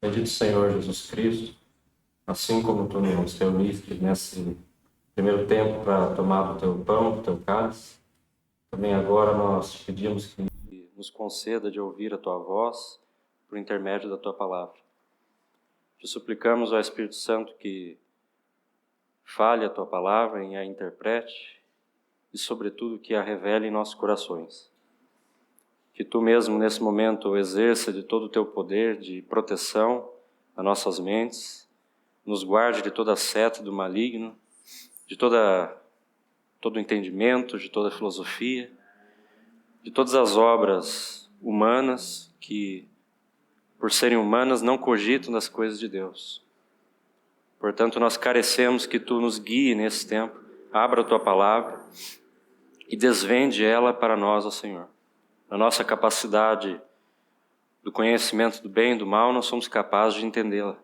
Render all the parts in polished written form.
Bendito Senhor Jesus Cristo, assim como tu nos reuniste nesse primeiro tempo para tomar do teu pão, do teu cálice, também agora nós te pedimos que nos conceda de ouvir a tua voz por intermédio da tua palavra. Te suplicamos, ó Espírito Santo, que fale a tua palavra e a interprete e, sobretudo, que a revele em nossos corações. Que tu mesmo, nesse momento, exerça de todo o teu poder de proteção a nossas mentes, nos guarde de toda seta do maligno, de todo entendimento, de toda filosofia, de todas as obras humanas que, por serem humanas, não cogitam das coisas de Deus. Portanto, nós carecemos que tu nos guie nesse tempo, abra a tua palavra e desvende ela para nós, ó Senhor. Na nossa capacidade do conhecimento do bem e do mal, nós somos capazes de entendê-la.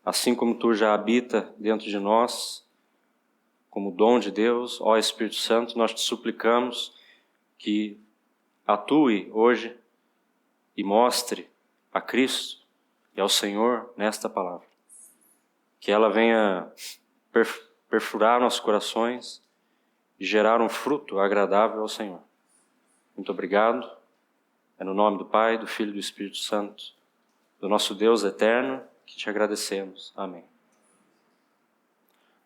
Assim como tu já habita dentro de nós, como dom de Deus, ó Espírito Santo, nós te suplicamos que atue hoje e mostre a Cristo e ao Senhor nesta palavra. Que ela venha perfurar nossos corações e gerar um fruto agradável ao Senhor. Muito obrigado. É no nome do Pai, do Filho e do Espírito Santo, do nosso Deus eterno, que te agradecemos. Amém.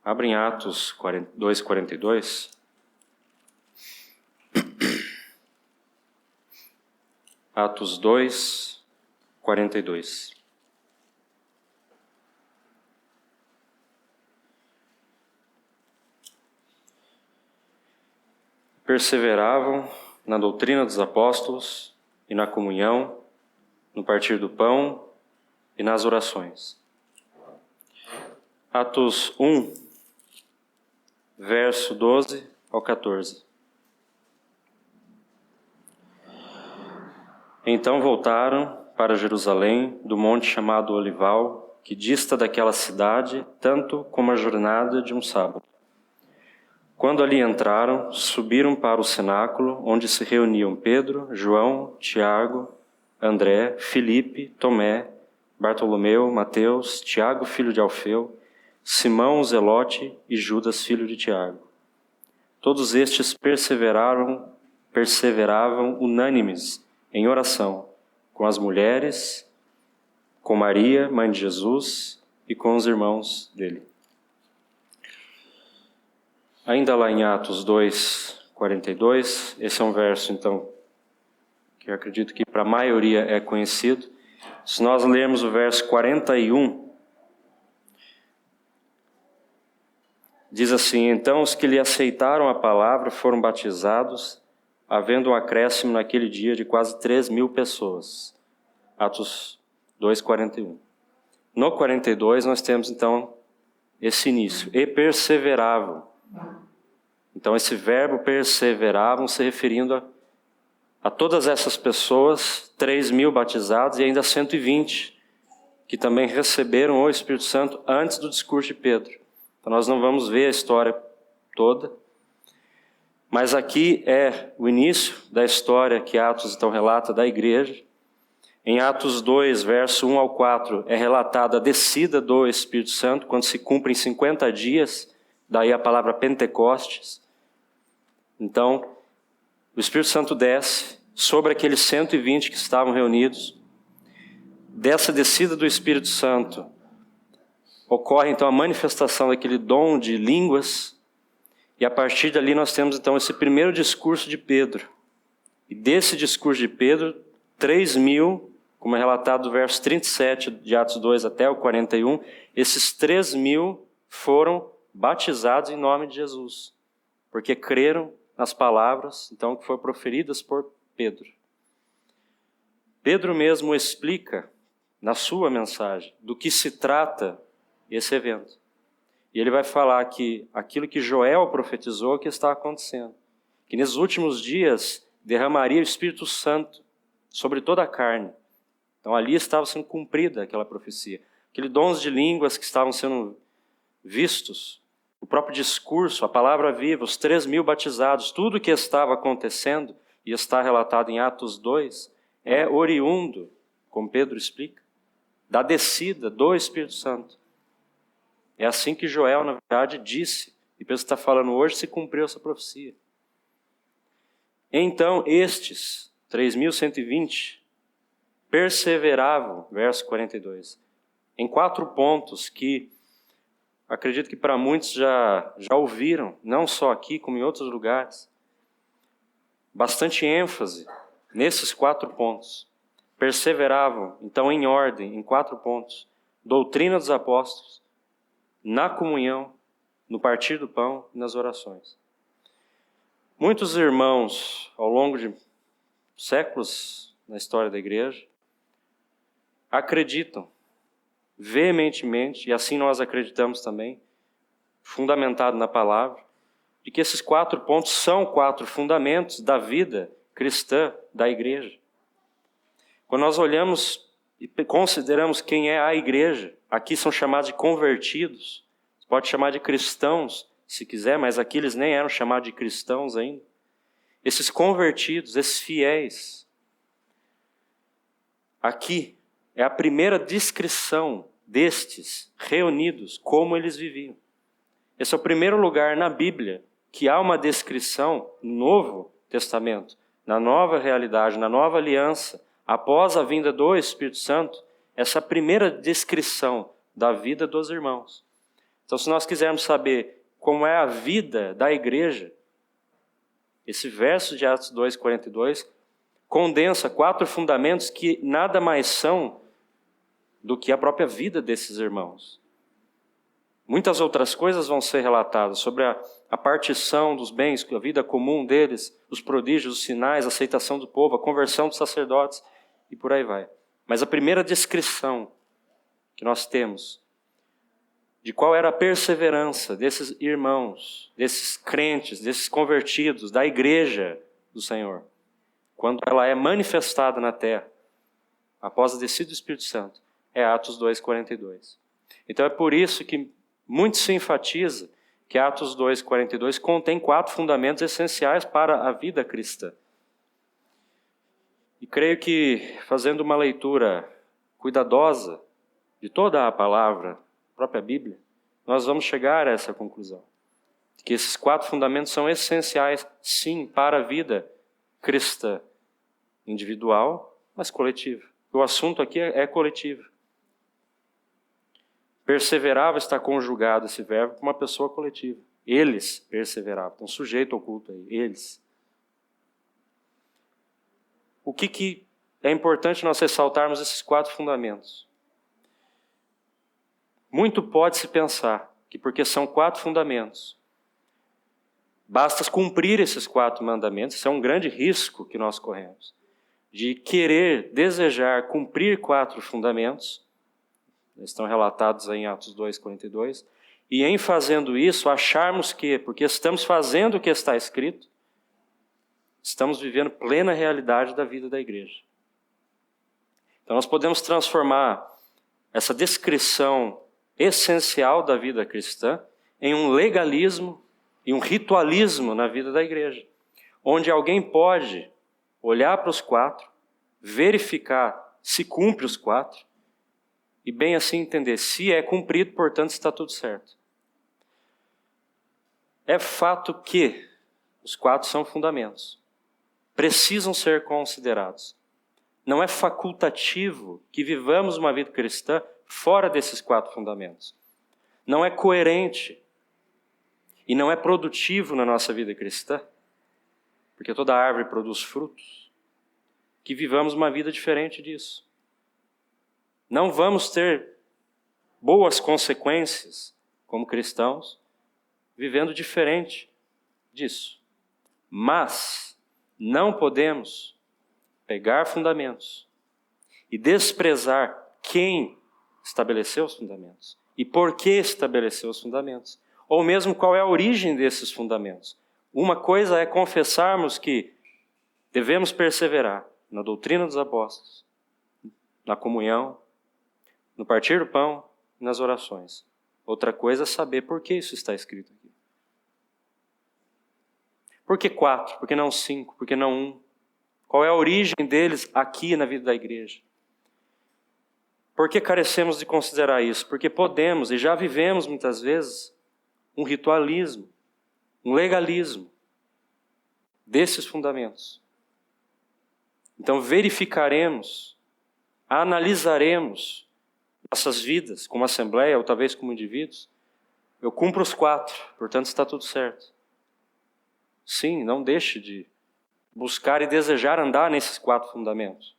Abre em Atos 2:42. Atos 2:42. Perseveravam na doutrina dos apóstolos e na comunhão, no partir do pão e nas orações. Atos 1, verso 12 ao 14. Então voltaram para Jerusalém, do monte chamado Olival, que dista daquela cidade, tanto como a jornada de um sábado. Quando ali entraram, subiram para o cenáculo, onde se reuniam Pedro, João, Tiago, André, Filipe, Tomé, Bartolomeu, Mateus, Tiago, filho de Alfeu, Simão, o Zelote e Judas, filho de Tiago. Todos estes perseveravam unânimes em oração, com as mulheres, com Maria, mãe de Jesus, e com os irmãos dele. Ainda lá em Atos 2:42, esse é um verso, então, que eu acredito que para a maioria é conhecido. Se nós lermos o verso 41, diz assim: Então os que lhe aceitaram a palavra foram batizados, havendo um acréscimo naquele dia de quase 3.000 pessoas. Atos 2:41. No 42 nós temos então esse início, e perseveravam. Então esse verbo perseveravam se referindo a todas essas pessoas, 3.000 batizados e ainda 120 que também receberam o Espírito Santo antes do discurso de Pedro. Então nós não vamos ver a história toda, mas aqui é o início da história que Atos então relata da igreja. Em Atos 2, verso 1 ao 4, é relatada a descida do Espírito Santo, quando se cumprem 50 dias, daí a palavra Pentecostes. Então, o Espírito Santo desce sobre aqueles 120 que estavam reunidos. Dessa descida do Espírito Santo, ocorre então a manifestação daquele dom de línguas, e a partir dali nós temos então esse primeiro discurso de Pedro. E desse discurso de Pedro, 3.000, como é relatado do verso 37 de Atos 2 até o 41, esses 3.000 foram batizados em nome de Jesus, porque creram nas palavras, então, que foram proferidas por Pedro. Pedro mesmo explica, na sua mensagem, do que se trata esse evento. E ele vai falar que aquilo que Joel profetizou que está acontecendo, que nesses últimos dias derramaria o Espírito Santo sobre toda a carne. Então ali estava sendo cumprida aquela profecia. Aqueles dons de línguas que estavam sendo vistos, o próprio discurso, a palavra viva, os 3.000 batizados, tudo o que estava acontecendo, e está relatado em Atos 2, é oriundo, como Pedro explica, da descida do Espírito Santo. É assim que Joel, na verdade, disse. E pelo que está falando hoje, se cumpriu essa profecia. Então, estes 3.120 perseveravam, verso 42, em 4 pontos que acredito que para muitos já ouviram, não só aqui, como em outros lugares. Bastante ênfase nesses 4 pontos. Perseveravam, então, em ordem, em 4 pontos. Doutrina dos apóstolos, na comunhão, no partir do pão e nas orações. Muitos irmãos, ao longo de séculos na história da igreja, acreditam veementemente, e assim nós acreditamos também, fundamentado na palavra, de que esses 4 pontos são 4 fundamentos da vida cristã da igreja. Quando nós olhamos e consideramos quem é a igreja, aqui são chamados de convertidos, você pode chamar de cristãos, se quiser, mas aqui eles nem eram chamados de cristãos ainda. Esses convertidos, esses fiéis, aqui é a primeira descrição destes reunidos, como eles viviam. Esse é o primeiro lugar na Bíblia que há uma descrição no Novo Testamento, na nova realidade, na nova aliança, após a vinda do Espírito Santo, essa primeira descrição da vida dos irmãos. Então, se nós quisermos saber como é a vida da igreja, esse verso de Atos 2:42 condensa 4 fundamentos que nada mais são do que a própria vida desses irmãos. Muitas outras coisas vão ser relatadas sobre a partição dos bens, a vida comum deles, os prodígios, os sinais, a aceitação do povo, a conversão dos sacerdotes e por aí vai. Mas a primeira descrição que nós temos de qual era a perseverança desses irmãos, desses crentes, desses convertidos, da igreja do Senhor, quando ela é manifestada na terra, após a descida do Espírito Santo, é Atos 2:42. Então é por isso que muito se enfatiza que Atos 2:42 contém 4 fundamentos essenciais para a vida cristã. E creio que, fazendo uma leitura cuidadosa de toda a palavra, a própria Bíblia, nós vamos chegar a essa conclusão. Que esses 4 fundamentos são essenciais, sim, para a vida cristã, individual, mas coletiva. O assunto aqui é coletivo. Perseverava está conjugado esse verbo com uma pessoa coletiva. Eles perseveravam, um sujeito oculto aí, eles. O que é importante nós ressaltarmos esses 4 fundamentos? Muito pode-se pensar que porque são 4 fundamentos, basta cumprir esses 4 mandamentos, isso é um grande risco que nós corremos, de querer, desejar cumprir 4 fundamentos, estão relatados aí em Atos 2:42, e em fazendo isso, acharmos que, porque estamos fazendo o que está escrito, estamos vivendo plena realidade da vida da igreja. Então nós podemos transformar essa descrição essencial da vida cristã em um legalismo e um ritualismo na vida da igreja, onde alguém pode olhar para os 4, verificar se cumpre os 4, e bem assim entender, se é cumprido, portanto está tudo certo. É fato que os 4 são fundamentos, precisam ser considerados. Não é facultativo que vivamos uma vida cristã fora desses 4 fundamentos. Não é coerente e não é produtivo na nossa vida cristã, porque toda árvore produz frutos, que vivamos uma vida diferente disso. Não vamos ter boas consequências como cristãos vivendo diferente disso. Mas não podemos pegar fundamentos e desprezar quem estabeleceu os fundamentos e por que estabeleceu os fundamentos, ou mesmo qual é a origem desses fundamentos. Uma coisa é confessarmos que devemos perseverar na doutrina dos apóstolos, na comunhão, no partir do pão e nas orações. Outra coisa é saber por que isso está escrito aqui. Por que 4? Por que não 5? Por que não 1? Qual é a origem deles aqui na vida da igreja? Por que carecemos de considerar isso? Porque podemos e já vivemos muitas vezes um ritualismo, um legalismo desses fundamentos. Então verificaremos, analisaremos nossas vidas como assembleia ou talvez como indivíduos. Eu cumpro os 4, portanto está tudo certo. Sim, não deixe de buscar e desejar andar nesses 4 fundamentos.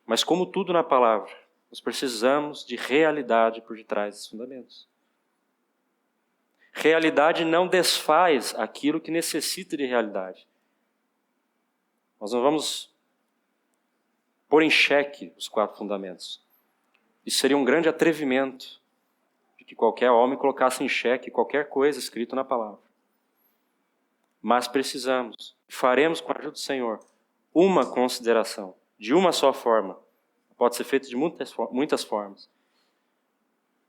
Mas como tudo na palavra, nós precisamos de realidade por detrás desses fundamentos. Realidade não desfaz aquilo que necessita de realidade. Nós não vamos pôr em xeque os 4 fundamentos. Isso seria um grande atrevimento de que qualquer homem colocasse em xeque qualquer coisa escrita na palavra. Mas precisamos, faremos com a ajuda do Senhor, uma consideração, de uma só forma, pode ser feito de muitas formas,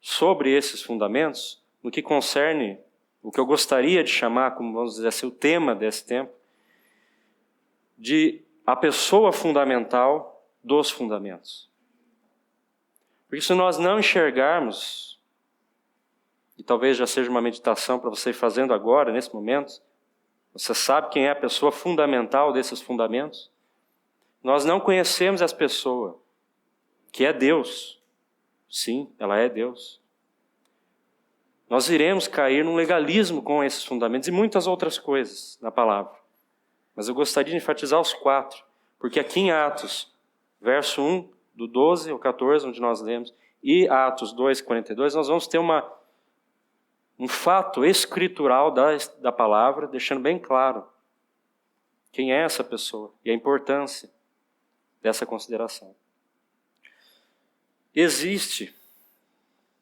sobre esses fundamentos, no que concerne o que eu gostaria de chamar, como vamos dizer assim, o tema desse tempo, de a pessoa fundamental dos fundamentos. Porque se nós não enxergarmos, e talvez já seja uma meditação para você ir fazendo agora, nesse momento, você sabe quem é a pessoa fundamental desses fundamentos? Nós não conhecemos essa pessoa, que é Deus. Sim, ela é Deus. Nós iremos cair num legalismo com esses fundamentos e muitas outras coisas na palavra. Mas eu gostaria de enfatizar os 4, porque aqui em Atos, verso 1, do 12 ao 14, onde nós lemos, e Atos 2, 42, nós vamos ter um fato escritural da palavra, deixando bem claro quem é essa pessoa e a importância dessa consideração. Existe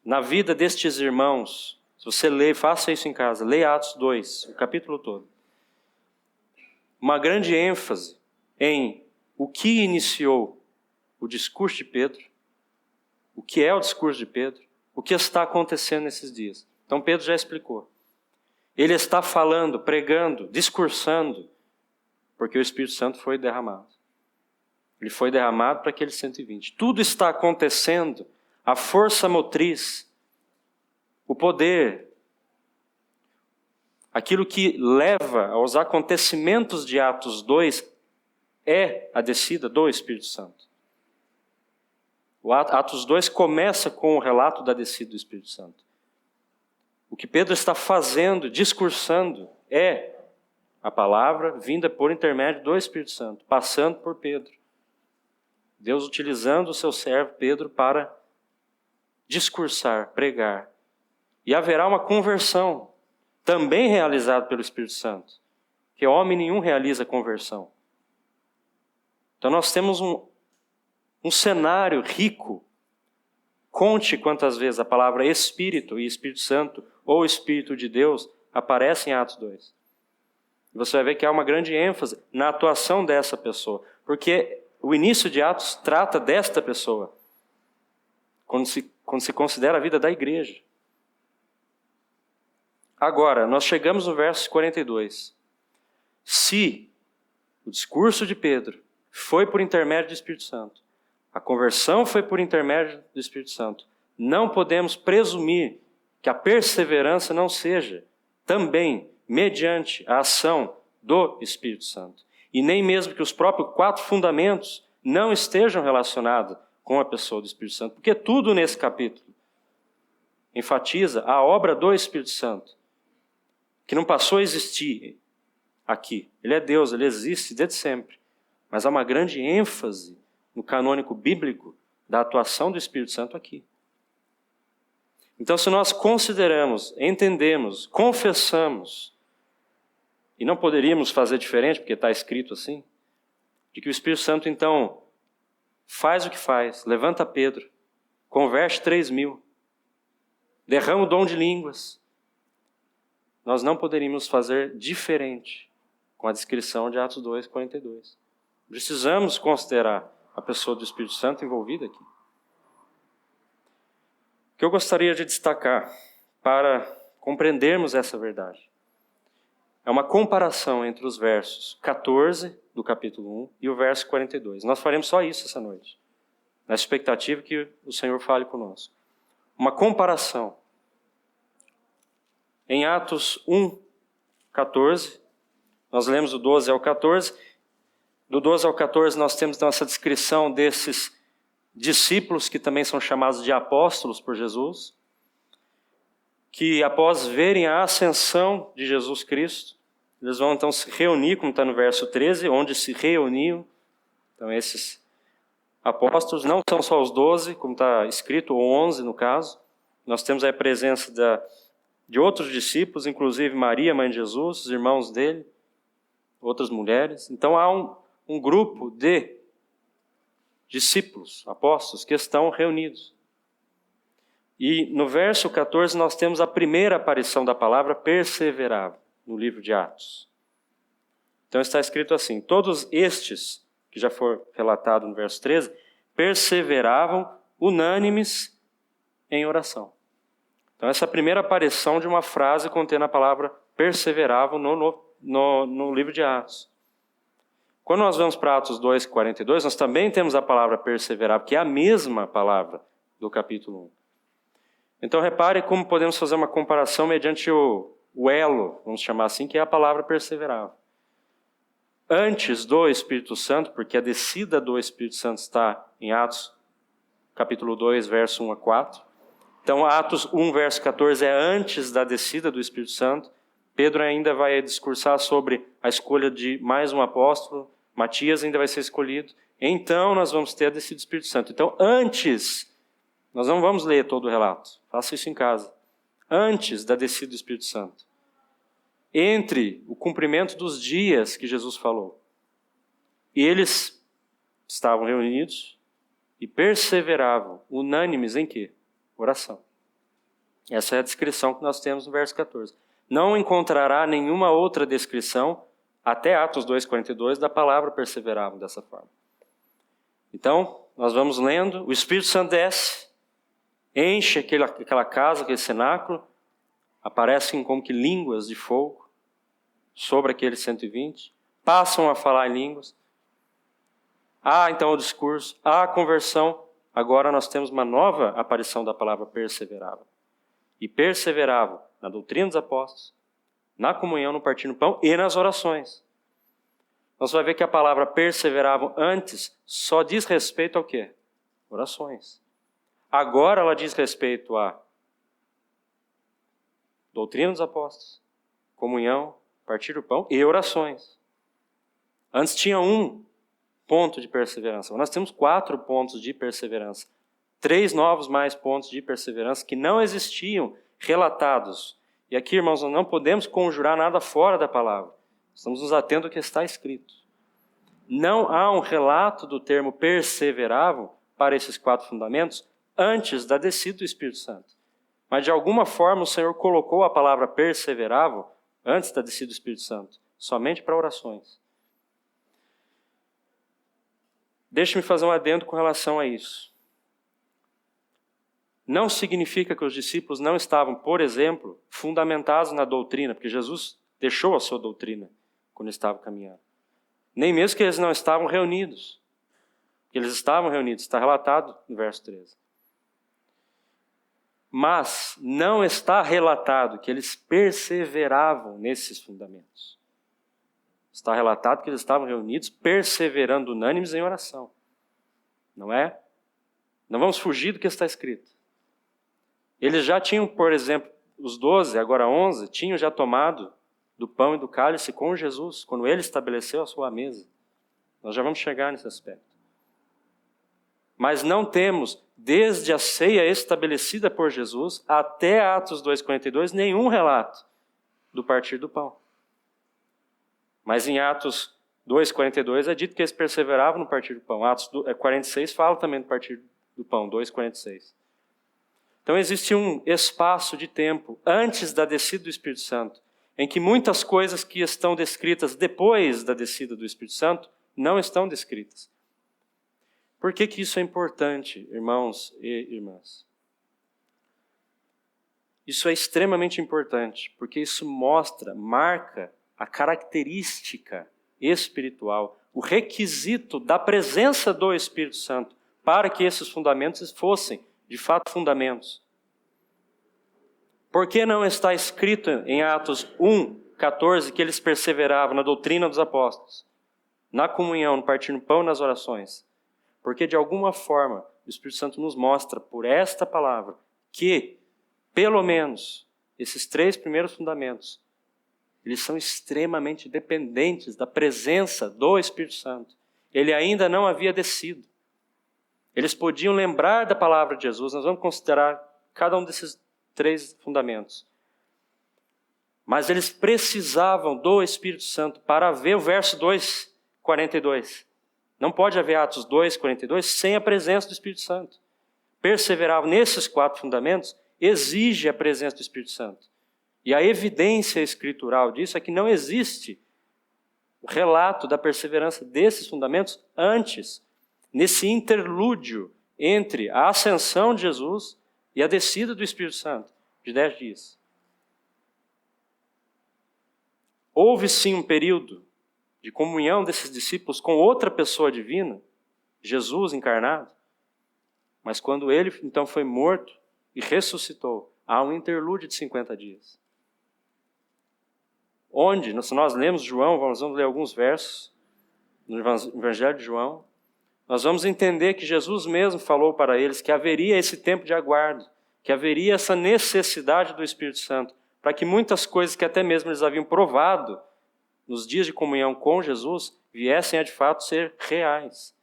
na vida destes irmãos, se você ler, faça isso em casa, leia Atos 2, o capítulo todo, uma grande ênfase em o que iniciou o discurso de Pedro, o que é o discurso de Pedro, o que está acontecendo nesses dias. Então Pedro já explicou. Ele está falando, pregando, discursando, porque o Espírito Santo foi derramado. Ele foi derramado para aqueles 120. Tudo está acontecendo, a força motriz, o poder, aquilo que leva aos acontecimentos de Atos 2 é a descida do Espírito Santo. O Atos 2 começa com o relato da descida do Espírito Santo. O que Pedro está fazendo, discursando, é a palavra vinda por intermédio do Espírito Santo, passando por Pedro. Deus utilizando o seu servo Pedro para discursar, pregar. E haverá uma conversão, também realizada pelo Espírito Santo, que homem nenhum realiza conversão. Então nós temos um cenário rico. Conte quantas vezes a palavra Espírito e Espírito Santo, ou Espírito de Deus, aparecem em Atos 2. Você vai ver que há uma grande ênfase na atuação dessa pessoa, porque o início de Atos trata desta pessoa, quando se considera a vida da igreja. Agora, nós chegamos no verso 42. Se o discurso de Pedro foi por intermédio do Espírito Santo, a conversão foi por intermédio do Espírito Santo, não podemos presumir que a perseverança não seja também mediante a ação do Espírito Santo. E nem mesmo que os próprios 4 fundamentos não estejam relacionados com a pessoa do Espírito Santo, porque tudo nesse capítulo enfatiza a obra do Espírito Santo, que não passou a existir aqui. Ele é Deus, ele existe desde sempre. Mas há uma grande ênfase no canônico bíblico da atuação do Espírito Santo aqui. Então, se nós consideramos, entendemos, confessamos, e não poderíamos fazer diferente, porque está escrito assim, de que o Espírito Santo, então, faz o que faz, levanta Pedro, converte 3.000, derrama o dom de línguas, nós não poderíamos fazer diferente com a descrição de Atos 2, 42. Precisamos considerar a pessoa do Espírito Santo envolvida aqui. O que eu gostaria de destacar para compreendermos essa verdade é uma comparação entre os versos 14 do capítulo 1 e o verso 42. Nós faremos só isso essa noite. na expectativa que o Senhor fale conosco. Uma comparação. Em Atos 1, 14, nós lemos do 12 ao 14. Do 12 ao 14 nós temos então essa descrição desses discípulos que também são chamados de apóstolos por Jesus, que após verem a ascensão de Jesus Cristo, eles vão então se reunir, como está no verso 13, onde se reuniam. Então esses apóstolos não são só os 12, como está escrito, ou 11 no caso. Nós temos aí a presença de outros discípulos, inclusive Maria, mãe de Jesus, os irmãos dele, outras mulheres. Então há um grupo de discípulos, apóstolos, que estão reunidos. E no verso 14 nós temos a primeira aparição da palavra perseverável no livro de Atos. Então está escrito assim: todos estes, que já foi relatado no verso 13, perseveravam unânimes em oração. Então essa é a primeira aparição de uma frase contendo a palavra perseveravam no livro de Atos. Quando nós vamos para Atos 2, 42, nós também temos a palavra perseverável, que é a mesma palavra do capítulo 1. Então repare como podemos fazer uma comparação mediante o elo, vamos chamar assim, que é a palavra perseverável. Antes do Espírito Santo, porque a descida do Espírito Santo está em Atos capítulo 2, verso 1 a 4. Então Atos 1, verso 14 é antes da descida do Espírito Santo. Pedro ainda vai discursar sobre a escolha de mais um apóstolo, Matias ainda vai ser escolhido. Então nós vamos ter a descida do Espírito Santo. Então antes, nós não vamos ler todo o relato, faça isso em casa. Antes da descida do Espírito Santo, entre o cumprimento dos dias que Jesus falou, eles estavam reunidos e perseveravam, unânimes em quê? Oração. Essa é a descrição que nós temos no verso 14. Não encontrará nenhuma outra descrição, até Atos 2,42, da palavra perseveravam dessa forma. Então, nós vamos lendo, o Espírito Santo desce, enche aquela casa, aquele cenáculo, aparecem como que línguas de fogo sobre aqueles 120, passam a falar em línguas. Há então o discurso, há a conversão. Agora nós temos uma nova aparição da palavra perseveravam. E perseveravam na doutrina dos apóstolos, na comunhão, no partir do pão e nas orações. Nós vamos ver que a palavra perseveravam antes só diz respeito ao quê? Orações. Agora ela diz respeito a doutrina dos apóstolos, comunhão, partir do pão e orações. Antes tinha um ponto de perseverança. Nós temos 4 pontos de perseverança. 3 novos mais pontos de perseverança que não existiam relatados. E aqui, irmãos, nós não podemos conjurar nada fora da palavra. Estamos nos atendo ao que está escrito. Não há um relato do termo perseveravam para esses 4 fundamentos antes da descida do Espírito Santo. Mas de alguma forma o Senhor colocou a palavra perseveravam antes da descida do Espírito Santo, somente para orações. Deixe-me fazer um adendo com relação a isso. Não significa que os discípulos não estavam, por exemplo, fundamentados na doutrina, porque Jesus deixou a sua doutrina quando estava caminhando. Nem mesmo que eles não estavam reunidos. Eles estavam reunidos, está relatado no verso 13. Mas não está relatado que eles perseveravam nesses fundamentos. Está relatado que eles estavam reunidos, perseverando unânimes em oração. Não é? Não vamos fugir do que está escrito. Eles já tinham, por exemplo, os 12, agora 11, tinham já tomado do pão e do cálice com Jesus, quando ele estabeleceu a sua mesa. Nós já vamos chegar nesse aspecto. Mas não temos, desde a ceia estabelecida por Jesus até Atos 2,42, nenhum relato do partir do pão. Mas em Atos 2,42 é dito que eles perseveravam no partir do pão. Atos 46 fala também do partir do pão, 2,46. Então existe um espaço de tempo antes da descida do Espírito Santo, em que muitas coisas que estão descritas depois da descida do Espírito Santo não estão descritas. Por que isso é importante, irmãos e irmãs? Isso é extremamente importante, porque isso marca a característica espiritual, o requisito da presença do Espírito Santo para que esses fundamentos fossem, de fato, fundamentos. Por que não está escrito em Atos 1:14 que eles perseveravam na doutrina dos apóstolos, na comunhão, no partir do pão e nas orações? Porque de alguma forma o Espírito Santo nos mostra por esta palavra que, pelo menos, esses 3 primeiros fundamentos, eles são extremamente dependentes da presença do Espírito Santo. Ele ainda não havia descido. Eles podiam lembrar da palavra de Jesus. Nós vamos considerar cada um desses 3 fundamentos. Mas eles precisavam do Espírito Santo para ver o verso 2:42. Não pode haver Atos 2:42 sem a presença do Espírito Santo. Perseveravam nesses 4 fundamentos exige a presença do Espírito Santo. E a evidência escritural disso é que não existe o relato da perseverança desses fundamentos antes, nesse interlúdio entre a ascensão de Jesus e a descida do Espírito Santo, de 10 dias. Houve sim um período de comunhão desses discípulos com outra pessoa divina, Jesus encarnado, mas quando ele então foi morto e ressuscitou, há um interlúdio de 50 dias. Onde, se nós lemos João, nós vamos ler alguns versos no Evangelho de João, nós vamos entender que Jesus mesmo falou para eles que haveria esse tempo de aguardo, que haveria essa necessidade do Espírito Santo, para que muitas coisas que até mesmo eles haviam provado nos dias de comunhão com Jesus, viessem a de fato ser reais.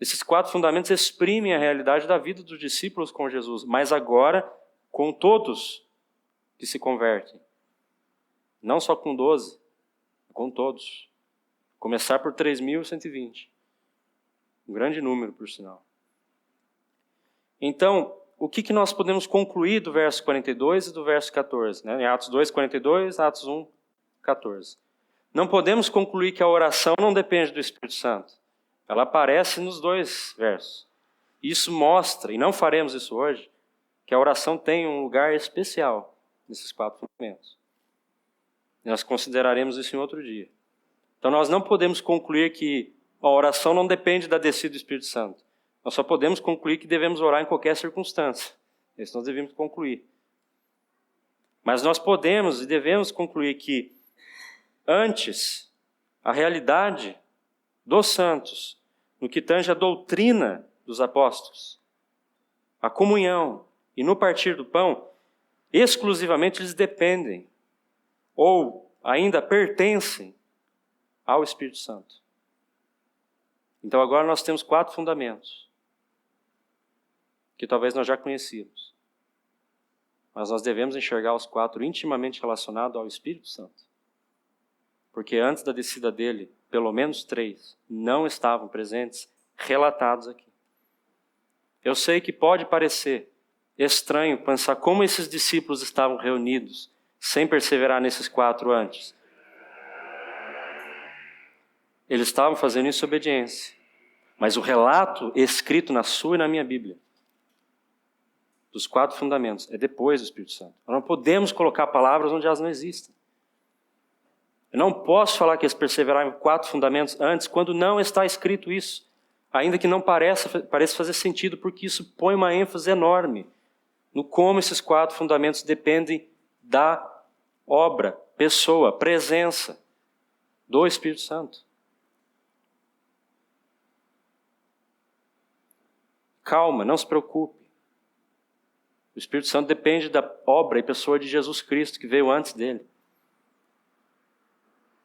Esses 4 fundamentos exprimem a realidade da vida dos discípulos com Jesus, mas agora com todos que se convertem. Não só com 12, com todos. Começar por 3.120. Um grande número, por sinal. Então, o que nós podemos concluir do verso 42 e do verso 14? Né? Em Atos 2:42, Atos 1:14. Não podemos concluir que a oração não depende do Espírito Santo. Ela aparece nos 2 versos. Isso mostra, e não faremos isso hoje, que a oração tem um lugar especial nesses 4 fundamentos. Nós consideraremos isso em outro dia. Então nós não podemos concluir que a oração não depende da descida do Espírito Santo. Nós só podemos concluir que devemos orar em qualquer circunstância. Isso nós devemos concluir. Mas nós podemos e devemos concluir que antes, a realidade dos santos, no que tange a doutrina dos apóstolos, a comunhão e no partir do pão, exclusivamente eles dependem ou ainda pertencem ao Espírito Santo. Então agora nós temos 4 fundamentos, que talvez nós já conhecíamos. Mas nós devemos enxergar os 4 intimamente relacionados ao Espírito Santo. Porque antes da descida dele, pelo menos 3 não estavam presentes, relatados aqui. Eu sei que pode parecer estranho pensar como esses discípulos estavam reunidos, sem perseverar nesses 4 antes. Eles estavam fazendo isso em obediência. Mas o relato escrito na sua e na minha Bíblia, dos 4 fundamentos, é depois do Espírito Santo. Nós não podemos colocar palavras onde elas não existem. Eu não posso falar que eles perseveraram em 4 fundamentos antes, quando não está escrito isso. Ainda que não pareça fazer sentido, porque isso põe uma ênfase enorme no como esses 4 fundamentos dependem da obra, pessoa, presença do Espírito Santo. Calma, não se preocupe. O Espírito Santo depende da obra e pessoa de Jesus Cristo, que veio antes dele.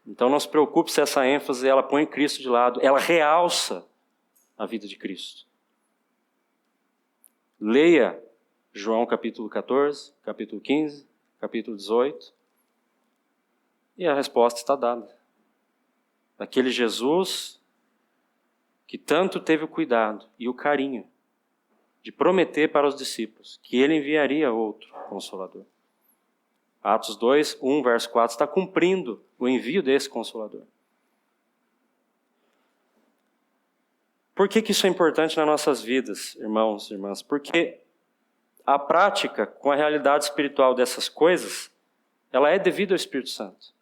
Então não se preocupe se essa ênfase ela põe Cristo de lado, ela realça a vida de Cristo. Leia João capítulo 14, capítulo 15, capítulo 18, e a resposta está dada. Daquele Jesus que tanto teve o cuidado e o carinho de prometer para os discípulos que ele enviaria outro Consolador. Atos 2, 1, verso 4, está cumprindo o envio desse Consolador. Por que isso é importante nas nossas vidas, irmãos e irmãs? Porque a prática com a realidade espiritual dessas coisas, ela é devida ao Espírito Santo.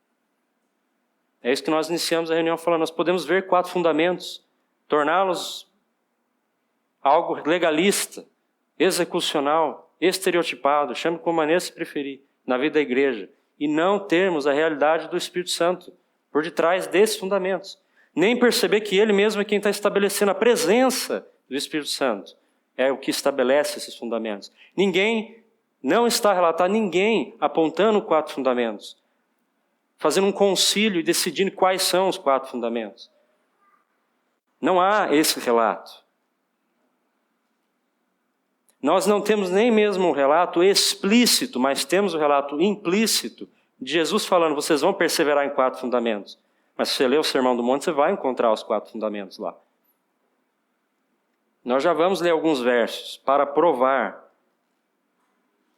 É isso que nós iniciamos a reunião falando. Nós podemos ver 4 fundamentos, torná-los algo legalista, execucional, estereotipado, chame como maneira se preferir, na vida da igreja, e não termos a realidade do Espírito Santo por detrás desses fundamentos. Nem perceber que Ele mesmo é quem está estabelecendo a presença do Espírito Santo. É o que estabelece esses fundamentos. Não está relatado ninguém apontando 4 fundamentos, fazendo um concílio e decidindo quais são os 4 fundamentos. Não há esse relato. Nós não temos nem mesmo um relato explícito, mas temos o relato implícito de Jesus falando, vocês vão perseverar em 4 fundamentos. Mas se você ler o Sermão do Monte, você vai encontrar os 4 fundamentos lá. Nós já vamos ler alguns versos para provar.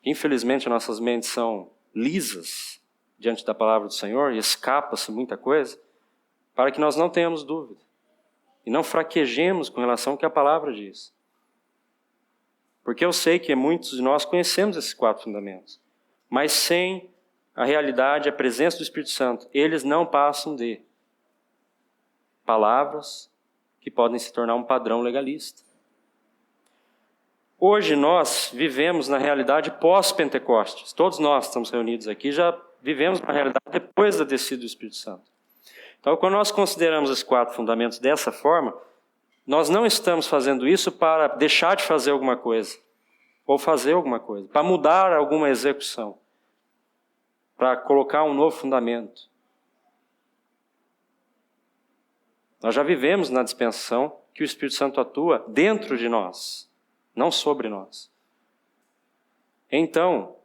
Infelizmente, nossas mentes são lisas diante da palavra do Senhor e escapa-se muita coisa, para que nós não tenhamos dúvida e não fraquejemos com relação ao que a palavra diz. Porque eu sei que muitos de nós conhecemos esses 4 fundamentos, mas sem a realidade, a presença do Espírito Santo, eles não passam de palavras que podem se tornar um padrão legalista. Hoje nós vivemos na realidade pós-Pentecostes. Todos nós estamos reunidos aqui, já vivemos na realidade depois da descida do Espírito Santo. Então, quando nós consideramos esses 4 fundamentos dessa forma, nós não estamos fazendo isso para deixar de fazer alguma coisa, ou fazer alguma coisa, para mudar alguma execução, para colocar um novo fundamento. Nós já vivemos na dispensação que o Espírito Santo atua dentro de nós, não sobre nós. Então,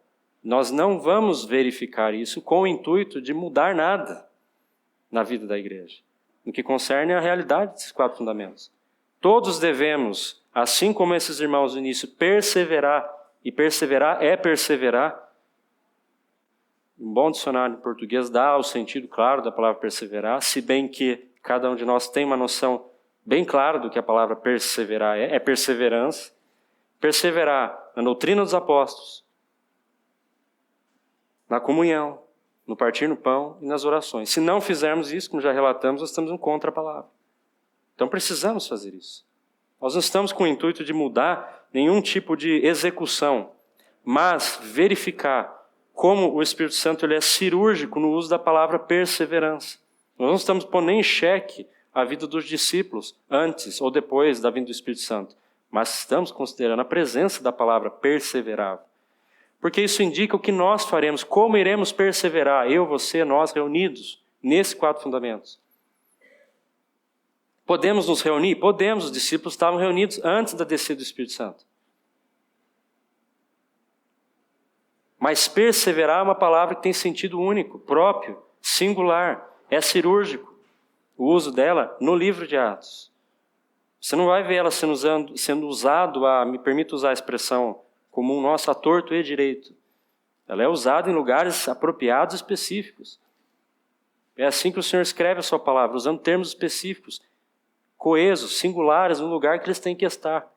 nós não vamos verificar isso com o intuito de mudar nada na vida da igreja, no que concerne a realidade desses 4 fundamentos. Todos devemos, assim como esses irmãos no início, perseverar, e perseverar é perseverar. Um bom dicionário em português dá o sentido claro da palavra perseverar, se bem que cada um de nós tem uma noção bem clara do que a palavra perseverar é perseverança. Perseverar na doutrina dos apóstolos, na comunhão, no partir no pão e nas orações. Se não fizermos isso, como já relatamos, nós estamos contra a palavra. Então precisamos fazer isso. Nós não estamos com o intuito de mudar nenhum tipo de execução, mas verificar como o Espírito Santo ele é cirúrgico no uso da palavra perseverança. Nós não estamos pondo nem em xeque a vida dos discípulos antes ou depois da vinda do Espírito Santo, mas estamos considerando a presença da palavra perseverar. Porque isso indica o que nós faremos, como iremos perseverar, eu, você, nós reunidos, nesses 4 fundamentos. Podemos nos reunir? Podemos, os discípulos estavam reunidos antes da descida do Espírito Santo. Mas perseverar é uma palavra que tem sentido único, próprio, singular, é cirúrgico. O uso dela no livro de Atos. Você não vai ver ela sendo usado, me permita usar a expressão comum nossa, a torto e direito. Ela é usada em lugares apropriados e específicos. É assim que o Senhor escreve a sua palavra, usando termos específicos, coesos, singulares, no lugar que eles têm que estar.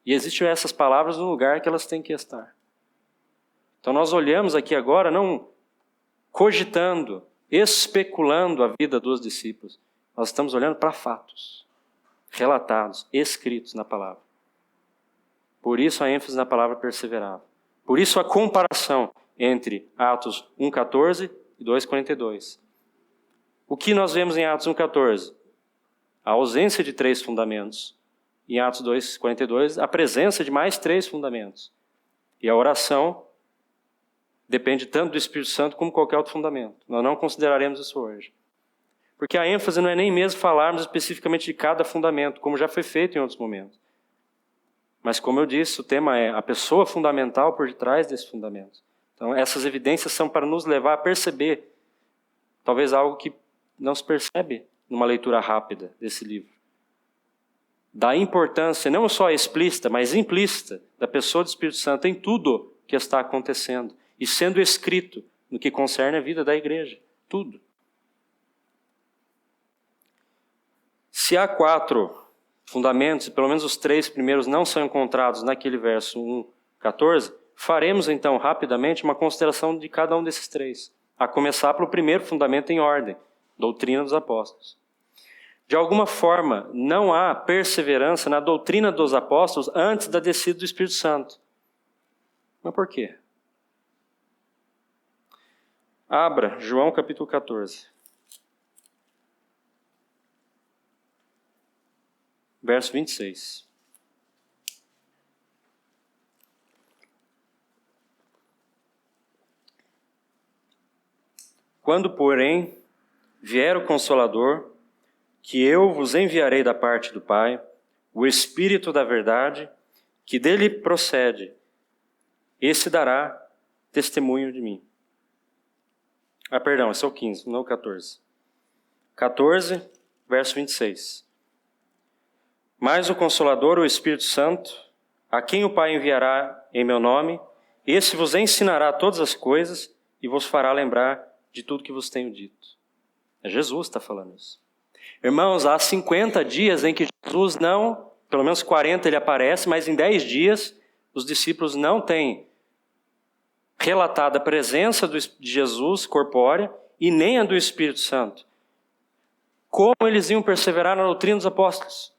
E existem essas palavras no lugar que elas têm que estar. Então nós olhamos aqui agora, não cogitando, especulando a vida dos discípulos. Nós estamos olhando para fatos, relatados, escritos na palavra. Por isso a ênfase na palavra perseverar. Por isso a comparação entre Atos 1,14 e 2,42. O que nós vemos em Atos 1,14? A ausência de 3 fundamentos. Em Atos 2,42, a presença de mais 3 fundamentos. E a oração depende tanto do Espírito Santo como qualquer outro fundamento. Nós não consideraremos isso hoje. Porque a ênfase não é nem mesmo falarmos especificamente de cada fundamento, como já foi feito em outros momentos. Mas, como eu disse, o tema é a pessoa fundamental por detrás desses fundamentos. Então, essas evidências são para nos levar a perceber, talvez algo que não se percebe numa leitura rápida desse livro. Da importância, não só explícita, mas implícita, da pessoa do Espírito Santo em tudo que está acontecendo e sendo escrito no que concerne a vida da igreja. Tudo. Se há 4 fundamentos, e pelo menos os 3 primeiros não são encontrados naquele verso 1,14, faremos então rapidamente uma consideração de cada um desses 3. A começar pelo primeiro fundamento em ordem, doutrina dos apóstolos. de alguma forma, não há perseverança na doutrina dos apóstolos antes da descida do Espírito Santo. Mas por quê? Abra João capítulo 14. Verso 26. Quando, porém, vier o Consolador, que eu vos enviarei da parte do Pai, o Espírito da verdade, que dele procede, esse dará testemunho de mim. Perdão, esse é o 15, não o 14. 14, verso 26. Mas o Consolador, o Espírito Santo, a quem o Pai enviará em meu nome, esse vos ensinará todas as coisas e vos fará lembrar de tudo que vos tenho dito. É Jesus que está falando isso. Irmãos, há 50 dias em que Jesus não, pelo menos 40 ele aparece, mas em 10 dias os discípulos não têm relatado a presença de Jesus corpórea e nem a do Espírito Santo. Como eles iam perseverar na doutrina dos apóstolos?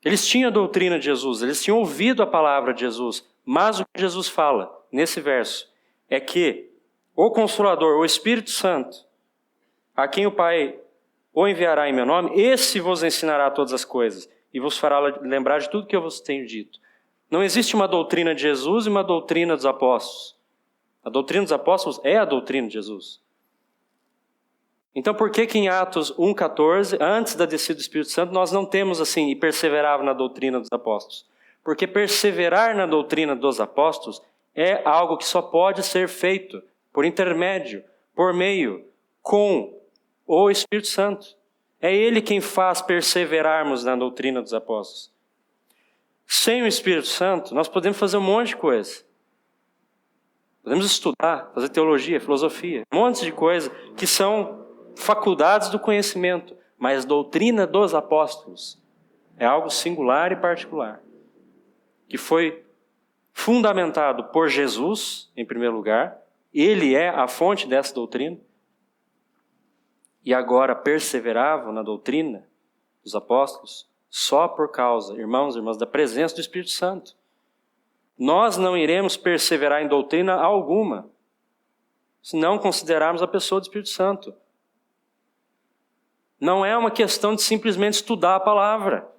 Eles tinham a doutrina de Jesus, eles tinham ouvido a palavra de Jesus, mas o que Jesus fala nesse verso é que o Consolador, o Espírito Santo, a quem o Pai o enviará em meu nome, esse vos ensinará todas as coisas e vos fará lembrar de tudo que eu vos tenho dito. Não existe uma doutrina de Jesus e uma doutrina dos apóstolos. A doutrina dos apóstolos é a doutrina de Jesus. Então, por que em Atos 1,14, antes da descida do Espírito Santo, nós não temos assim, e perseverava na doutrina dos apóstolos? Porque perseverar na doutrina dos apóstolos é algo que só pode ser feito por intermédio, por meio, com o Espírito Santo. É Ele quem faz perseverarmos na doutrina dos apóstolos. Sem o Espírito Santo, nós podemos fazer um monte de coisa. Podemos estudar, fazer teologia, filosofia, um monte de coisa que são faculdades do conhecimento, mas doutrina dos apóstolos é algo singular e particular, que foi fundamentado por Jesus, em primeiro lugar. Ele é a fonte dessa doutrina. E agora perseveravam na doutrina dos apóstolos só por causa, irmãos e irmãs, da presença do Espírito Santo. Nós não iremos perseverar em doutrina alguma se não considerarmos a pessoa do Espírito Santo. Não é uma questão de simplesmente estudar a palavra.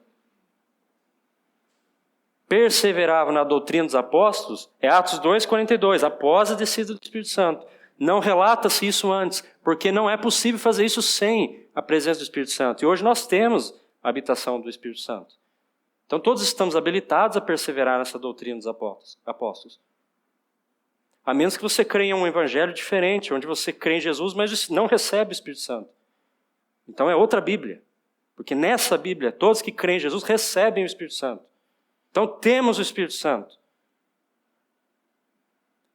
Perseverava na doutrina dos apóstolos é Atos 2,42, após a descida do Espírito Santo. Não relata-se isso antes, porque não é possível fazer isso sem a presença do Espírito Santo. E hoje nós temos a habitação do Espírito Santo. Então todos estamos habilitados a perseverar nessa doutrina dos apóstolos. A menos que você creia em um evangelho diferente, onde você crê em Jesus, mas não recebe o Espírito Santo. Então é outra Bíblia. Porque nessa Bíblia, todos que creem em Jesus recebem o Espírito Santo. Então temos o Espírito Santo.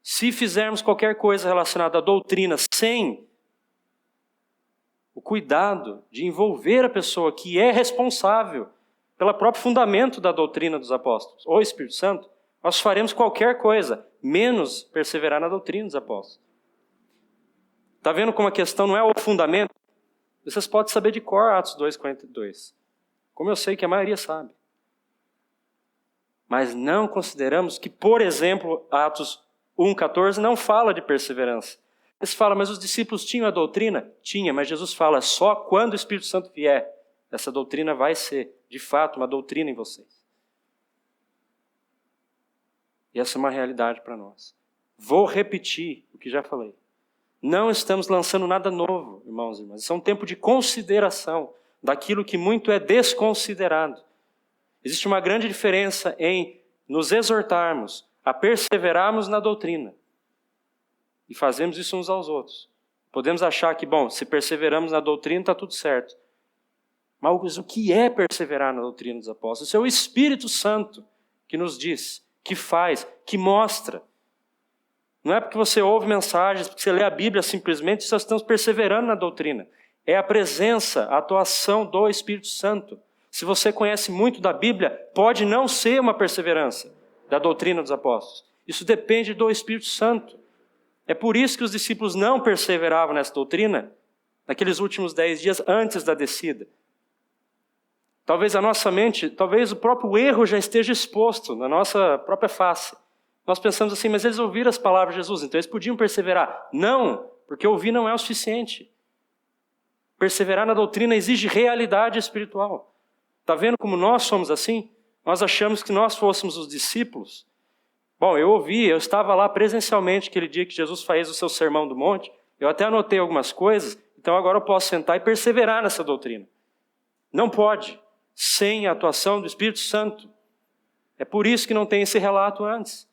Se fizermos qualquer coisa relacionada à doutrina sem o cuidado de envolver a pessoa que é responsável pelo próprio fundamento da doutrina dos apóstolos, ou Espírito Santo, nós faremos qualquer coisa, menos perseverar na doutrina dos apóstolos. Está vendo como a questão não é o fundamento? Vocês podem saber de cor Atos 2,42. Como eu sei que a maioria sabe. Mas não consideramos que, por exemplo, Atos 1,14 não fala de perseverança. Eles falam, mas os discípulos tinham a doutrina? Tinha, mas Jesus fala, só quando o Espírito Santo vier, essa doutrina vai ser, de fato, uma doutrina em vocês. E essa é uma realidade para nós. Vou repetir o que já falei. Não estamos lançando nada novo, irmãos e irmãs. Isso é um tempo de consideração daquilo que muito é desconsiderado. Existe uma grande diferença em nos exortarmos a perseverarmos na doutrina e fazemos isso uns aos outros. Podemos achar que, bom, se perseveramos na doutrina está tudo certo. Mas o que é perseverar na doutrina dos apóstolos? Isso é o Espírito Santo que nos diz, que faz, que mostra. Não é porque você ouve mensagens, porque você lê a Bíblia simplesmente, que nós estamos perseverando na doutrina. É a presença, a atuação do Espírito Santo. Se você conhece muito da Bíblia, pode não ser uma perseverança da doutrina dos apóstolos. Isso depende do Espírito Santo. É por isso que os discípulos não perseveravam nessa doutrina naqueles últimos 10 dias antes da descida. Talvez a nossa mente, talvez o próprio erro já esteja exposto na nossa própria face. Nós pensamos assim, mas eles ouviram as palavras de Jesus, então eles podiam perseverar. Não, porque ouvir não é o suficiente. Perseverar na doutrina exige realidade espiritual. Está vendo como nós somos assim? Nós achamos que nós fôssemos os discípulos. Bom, eu estava lá presencialmente aquele dia que Jesus fez o seu sermão do monte, eu até anotei algumas coisas, então agora eu posso sentar e perseverar nessa doutrina. Não pode, sem a atuação do Espírito Santo. É por isso que não tem esse relato antes.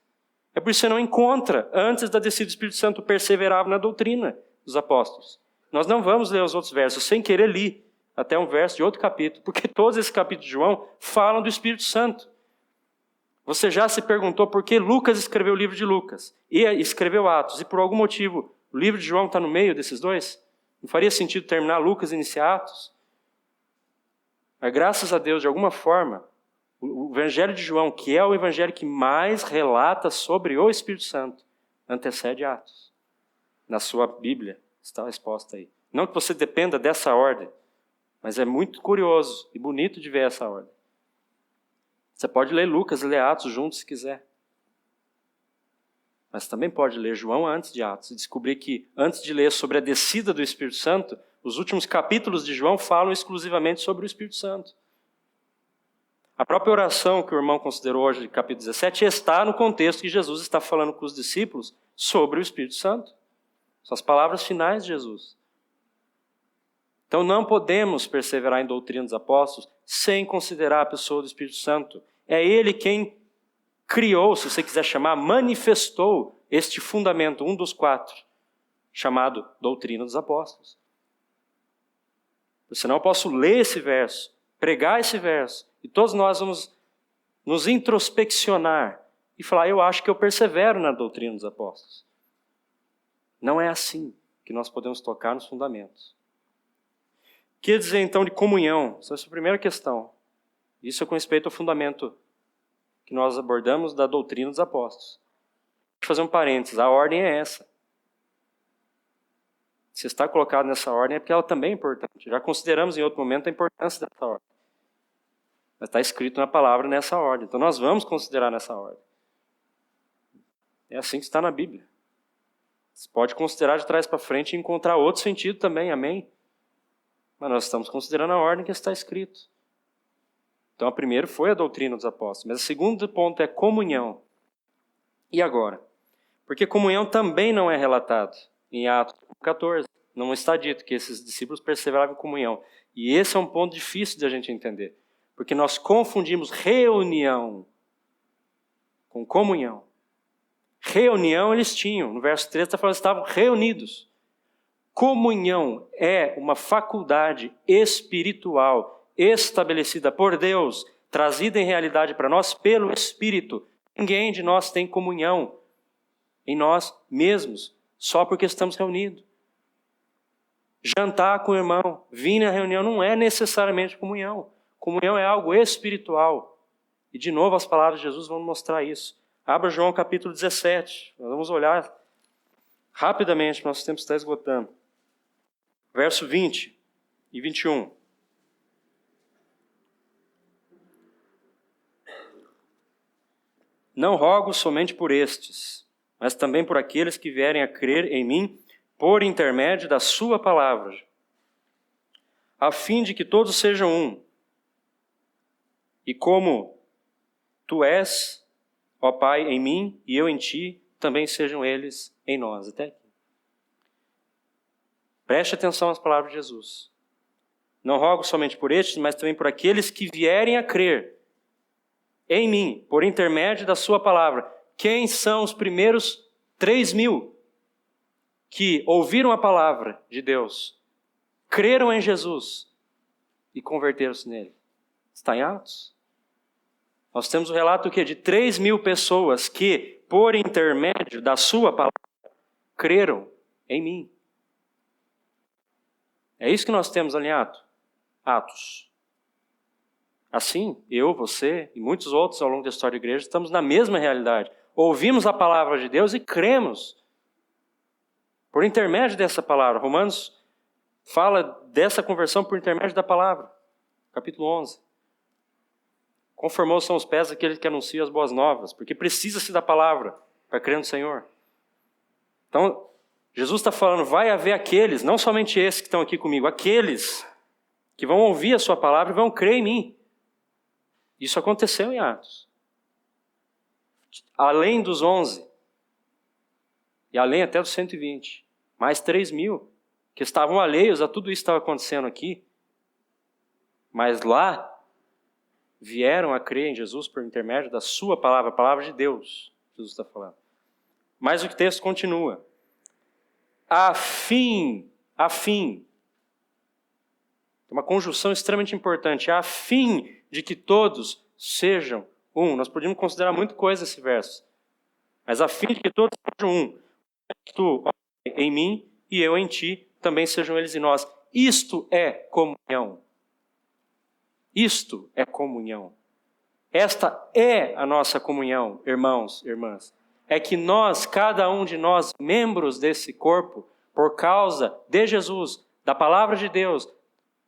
É por isso que você não encontra, antes da descida do Espírito Santo, perseverava na doutrina dos apóstolos. Nós não vamos ler os outros versos, sem querer li até um verso de outro capítulo, porque todos esses capítulos de João falam do Espírito Santo. Você já se perguntou por que Lucas escreveu o livro de Lucas e escreveu Atos, e por algum motivo o livro de João está no meio desses dois? Não faria sentido terminar Lucas e iniciar Atos? Mas graças a Deus, de alguma forma, o Evangelho de João, que é o Evangelho que mais relata sobre o Espírito Santo, antecede Atos. Na sua Bíblia está exposta aí. Não que você dependa dessa ordem, mas é muito curioso e bonito de ver essa ordem. Você pode ler Lucas e ler Atos juntos se quiser. Mas também pode ler João antes de Atos e descobrir que, antes de ler sobre a descida do Espírito Santo, os últimos capítulos de João falam exclusivamente sobre o Espírito Santo. A própria oração que o irmão considerou hoje, capítulo 17, está no contexto que Jesus está falando com os discípulos sobre o Espírito Santo. São as palavras finais de Jesus. Então não podemos perseverar em doutrina dos apóstolos sem considerar a pessoa do Espírito Santo. É Ele quem criou, se você quiser chamar, manifestou este fundamento, um dos 4, chamado doutrina dos apóstolos. Senão eu posso ler esse verso, pregar esse verso, e todos nós vamos nos introspeccionar e falar, eu acho que eu persevero na doutrina dos apóstolos. Não é assim que nós podemos tocar nos fundamentos. O que dizer então de comunhão? Essa é a primeira questão. Isso é com respeito ao fundamento que nós abordamos da doutrina dos apóstolos. Vou fazer um parênteses, a ordem é essa. Se está colocado nessa ordem é porque ela também é importante. Já consideramos em outro momento a importância dessa ordem. Mas está escrito na palavra nessa ordem. Então nós vamos considerar nessa ordem. É assim que está na Bíblia. Você pode considerar de trás para frente e encontrar outro sentido também, amém? Mas nós estamos considerando a ordem que está escrito. Então a primeira foi a doutrina dos apóstolos. Mas o segundo ponto é comunhão. E agora? Porque comunhão também não é relatado em Atos 14. Não está dito que esses discípulos perseveravam em comunhão. E esse é um ponto difícil de a gente entender. Porque nós confundimos reunião com comunhão. Reunião eles tinham. No verso 13 está falando que estavam reunidos. Comunhão é uma faculdade espiritual estabelecida por Deus, trazida em realidade para nós pelo Espírito. Ninguém de nós tem comunhão em nós mesmos, só porque estamos reunidos. Jantar com o irmão, vir na reunião não é necessariamente comunhão. Comunhão é algo espiritual. E de novo as palavras de Jesus vão mostrar isso. Abra João capítulo 17. Nós vamos olhar rapidamente, nosso tempo está esgotando. Verso 20 e 21. Não rogo somente por estes, mas também por aqueles que vierem a crer em mim por intermédio da sua palavra, a fim de que todos sejam um. E como tu és, ó Pai, em mim e eu em ti, também sejam eles em nós. Até aqui. Preste atenção às palavras de Jesus. Não rogo somente por estes, mas também por aqueles que vierem a crer em mim, por intermédio da sua palavra. Quem são os primeiros 3.000 que ouviram a palavra de Deus, creram em Jesus e converteram-se nele? Está em Atos. Nós temos o relato do quê? De 3.000 pessoas que, por intermédio da sua palavra, creram em mim. É isso que nós temos ali em Atos. Assim, eu, você e muitos outros ao longo da história da igreja estamos na mesma realidade. Ouvimos a palavra de Deus e cremos. Por intermédio dessa palavra. Romanos fala dessa conversão por intermédio da palavra. Capítulo 11. Quão formosos são os pés daquele que anuncia as boas novas, porque precisa-se da palavra para crer no Senhor. Então, Jesus está falando, vai haver aqueles, não somente esses que estão aqui comigo, aqueles que vão ouvir a sua palavra e vão crer em mim. Isso aconteceu em Atos. Além dos 11, e além até dos 120, mais 3.000, que estavam alheios a tudo isso que estava acontecendo aqui, mas lá vieram a crer em Jesus por intermédio da sua palavra, a palavra de Deus, Jesus está falando. Mas o texto continua. A fim, tem uma conjunção extremamente importante, a fim de que todos sejam um. Nós podíamos considerar muita coisa esse verso, mas a fim de que todos sejam um. Tu em mim e eu em ti, também sejam eles em nós. Isto é comunhão. Isto é comunhão. Esta é a nossa comunhão, irmãos, irmãs. É que nós, cada um de nós, membros desse corpo, por causa de Jesus, da palavra de Deus,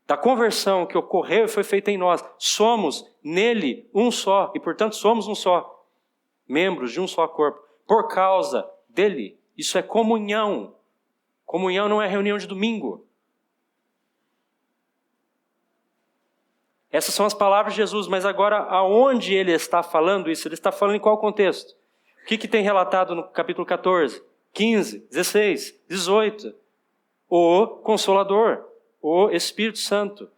da conversão que ocorreu e foi feita em nós, somos nele um só, e portanto somos um só, membros de um só corpo, por causa dele. Isso é comunhão. Comunhão não é reunião de domingo. Essas são as palavras de Jesus, mas agora aonde ele está falando isso? Ele está falando em qual contexto? O que tem relatado no capítulo 14, 15, 16, 18? O Consolador, o Espírito Santo.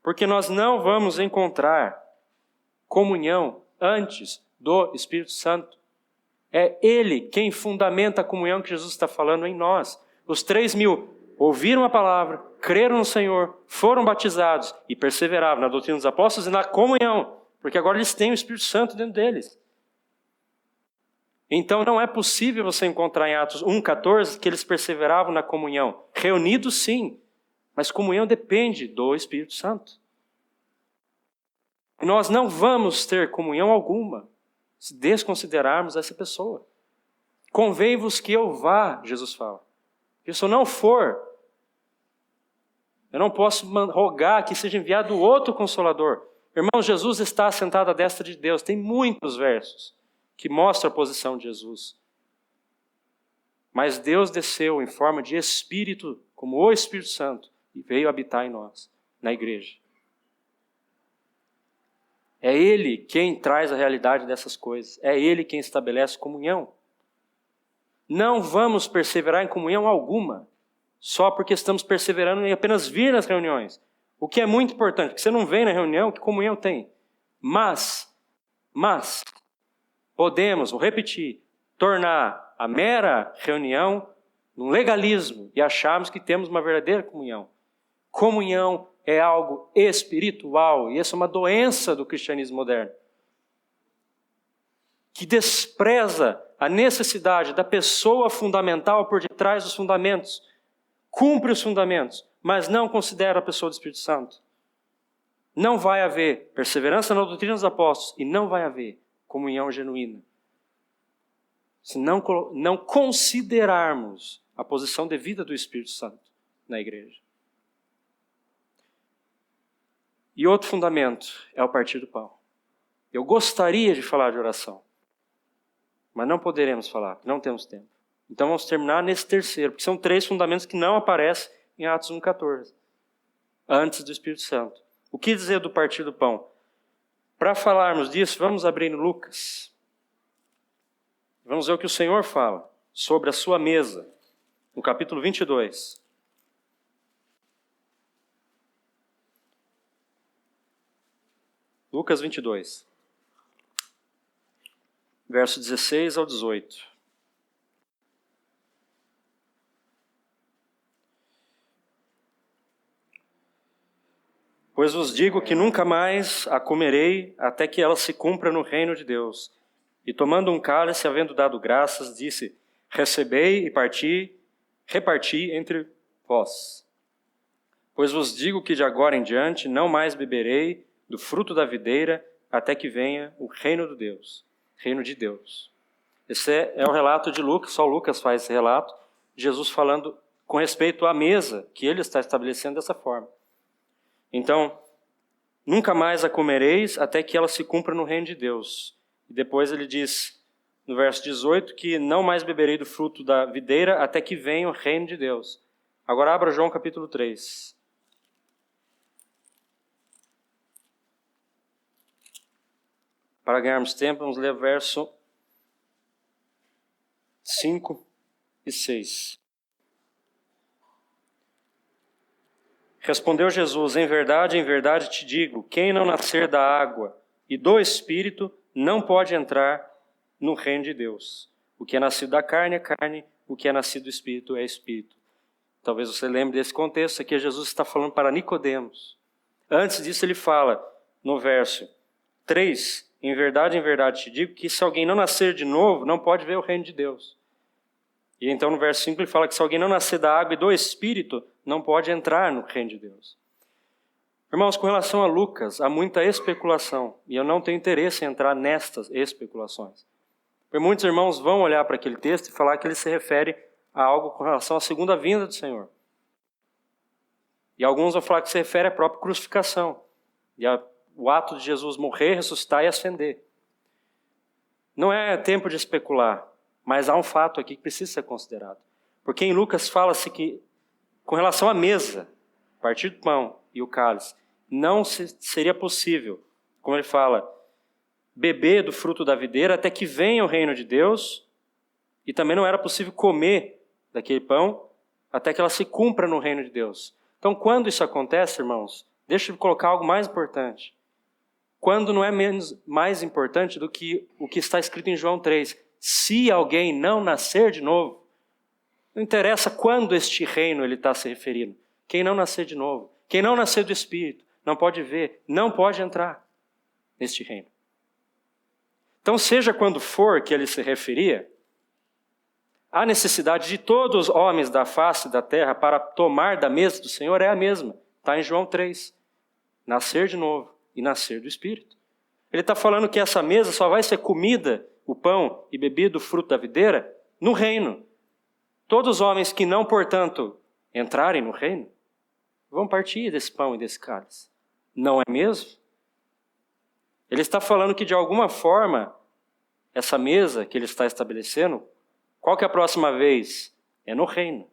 Porque nós não vamos encontrar comunhão antes do Espírito Santo. É Ele quem fundamenta a comunhão que Jesus está falando em nós. Os 3.000 ouviram a palavra, creram no Senhor, foram batizados e perseveravam na doutrina dos apóstolos e na comunhão, porque agora eles têm o Espírito Santo dentro deles. Então não é possível você encontrar em Atos 1,14 que eles perseveravam na comunhão. Reunidos sim, mas comunhão depende do Espírito Santo. E nós não vamos ter comunhão alguma se desconsiderarmos essa pessoa. Convém-vos que eu vá, Jesus fala. Porque se eu não for, eu não posso rogar que seja enviado outro Consolador. Irmãos, Jesus está assentado à destra de Deus. Tem muitos versos que mostram a posição de Jesus. Mas Deus desceu em forma de Espírito, como o Espírito Santo, e veio habitar em nós, na igreja. É Ele quem traz a realidade dessas coisas. É Ele quem estabelece comunhão. Não vamos perseverar em comunhão alguma, só porque estamos perseverando em apenas vir nas reuniões. O que é muito importante, porque você não vem na reunião, que comunhão tem? Mas, podemos, vou repetir, tornar a mera reunião num legalismo e acharmos que temos uma verdadeira comunhão. Comunhão é algo espiritual, e essa é uma doença do cristianismo moderno, que despreza a necessidade da pessoa fundamental por detrás dos fundamentos, cumpre os fundamentos, mas não considera a pessoa do Espírito Santo. Não vai haver perseverança na doutrina dos apóstolos e não vai haver comunhão genuína se não considerarmos a posição devida do Espírito Santo na igreja. E outro fundamento é o partir do pão. Eu gostaria de falar de oração, mas não poderemos falar, não temos tempo. Então vamos terminar nesse terceiro, porque são 3 fundamentos que não aparecem em Atos 1,14, antes do Espírito Santo. O que dizer do partir do pão? Para falarmos disso, vamos abrir em Lucas. Vamos ver o que o Senhor fala sobre a sua mesa, no capítulo 22. Lucas 22, verso 16 ao 18. Pois vos digo que nunca mais a comerei até que ela se cumpra no reino de Deus. E tomando um cálice, havendo dado graças, disse: recebei e reparti entre vós. Pois vos digo que de agora em diante não mais beberei do fruto da videira até que venha o reino de Deus. Esse é o relato de Lucas, só Lucas faz esse relato, Jesus falando com respeito à mesa que ele está estabelecendo dessa forma. Então, nunca mais a comereis até que ela se cumpra no reino de Deus. E depois ele diz, no verso 18, que não mais beberei do fruto da videira até que venha o reino de Deus. Agora abra João capítulo 3. Para ganharmos tempo, vamos ler verso 5 e 6. Respondeu Jesus, em verdade te digo, quem não nascer da água e do Espírito não pode entrar no reino de Deus. O que é nascido da carne é carne, o que é nascido do Espírito é Espírito. Talvez você lembre desse contexto, aqui Jesus está falando para Nicodemos. Antes disso ele fala, no verso 3, em verdade te digo, que se alguém não nascer de novo, não pode ver o reino de Deus. E então no verso 5 ele fala que se alguém não nascer da água e do Espírito, não pode entrar no reino de Deus. Irmãos, com relação a Lucas, há muita especulação, e eu não tenho interesse em entrar nestas especulações. Porque muitos irmãos vão olhar para aquele texto e falar que ele se refere a algo com relação à segunda vinda do Senhor. E alguns vão falar que se refere à própria crucificação, e o ato de Jesus morrer, ressuscitar e ascender. Não é tempo de especular, mas há um fato aqui que precisa ser considerado. Porque em Lucas fala-se que, com relação à mesa, partir do pão e o cálice, não seria possível, como ele fala, beber do fruto da videira até que venha o reino de Deus, e também não era possível comer daquele pão até que ela se cumpra no reino de Deus. Então, quando isso acontece, irmãos, deixa eu colocar algo mais importante. Quando não é mais importante do que o que está escrito em João 3. Se alguém não nascer de novo, não interessa quando este reino ele está se referindo. Quem não nascer de novo, quem não nascer do Espírito, não pode ver, não pode entrar neste reino. Então, seja quando for que ele se referia, a necessidade de todos os homens da face da terra para tomar da mesa do Senhor é a mesma. Está em João 3. Nascer de novo e nascer do Espírito. Ele está falando que essa mesa só vai ser comida, o pão e bebido o fruto da videira, no reino. Todos os homens que não, portanto, entrarem no reino, vão partir desse pão e desse cálice. Não é mesmo? Ele está falando que, de alguma forma, essa mesa que ele está estabelecendo, qual que é a próxima vez? É no reino.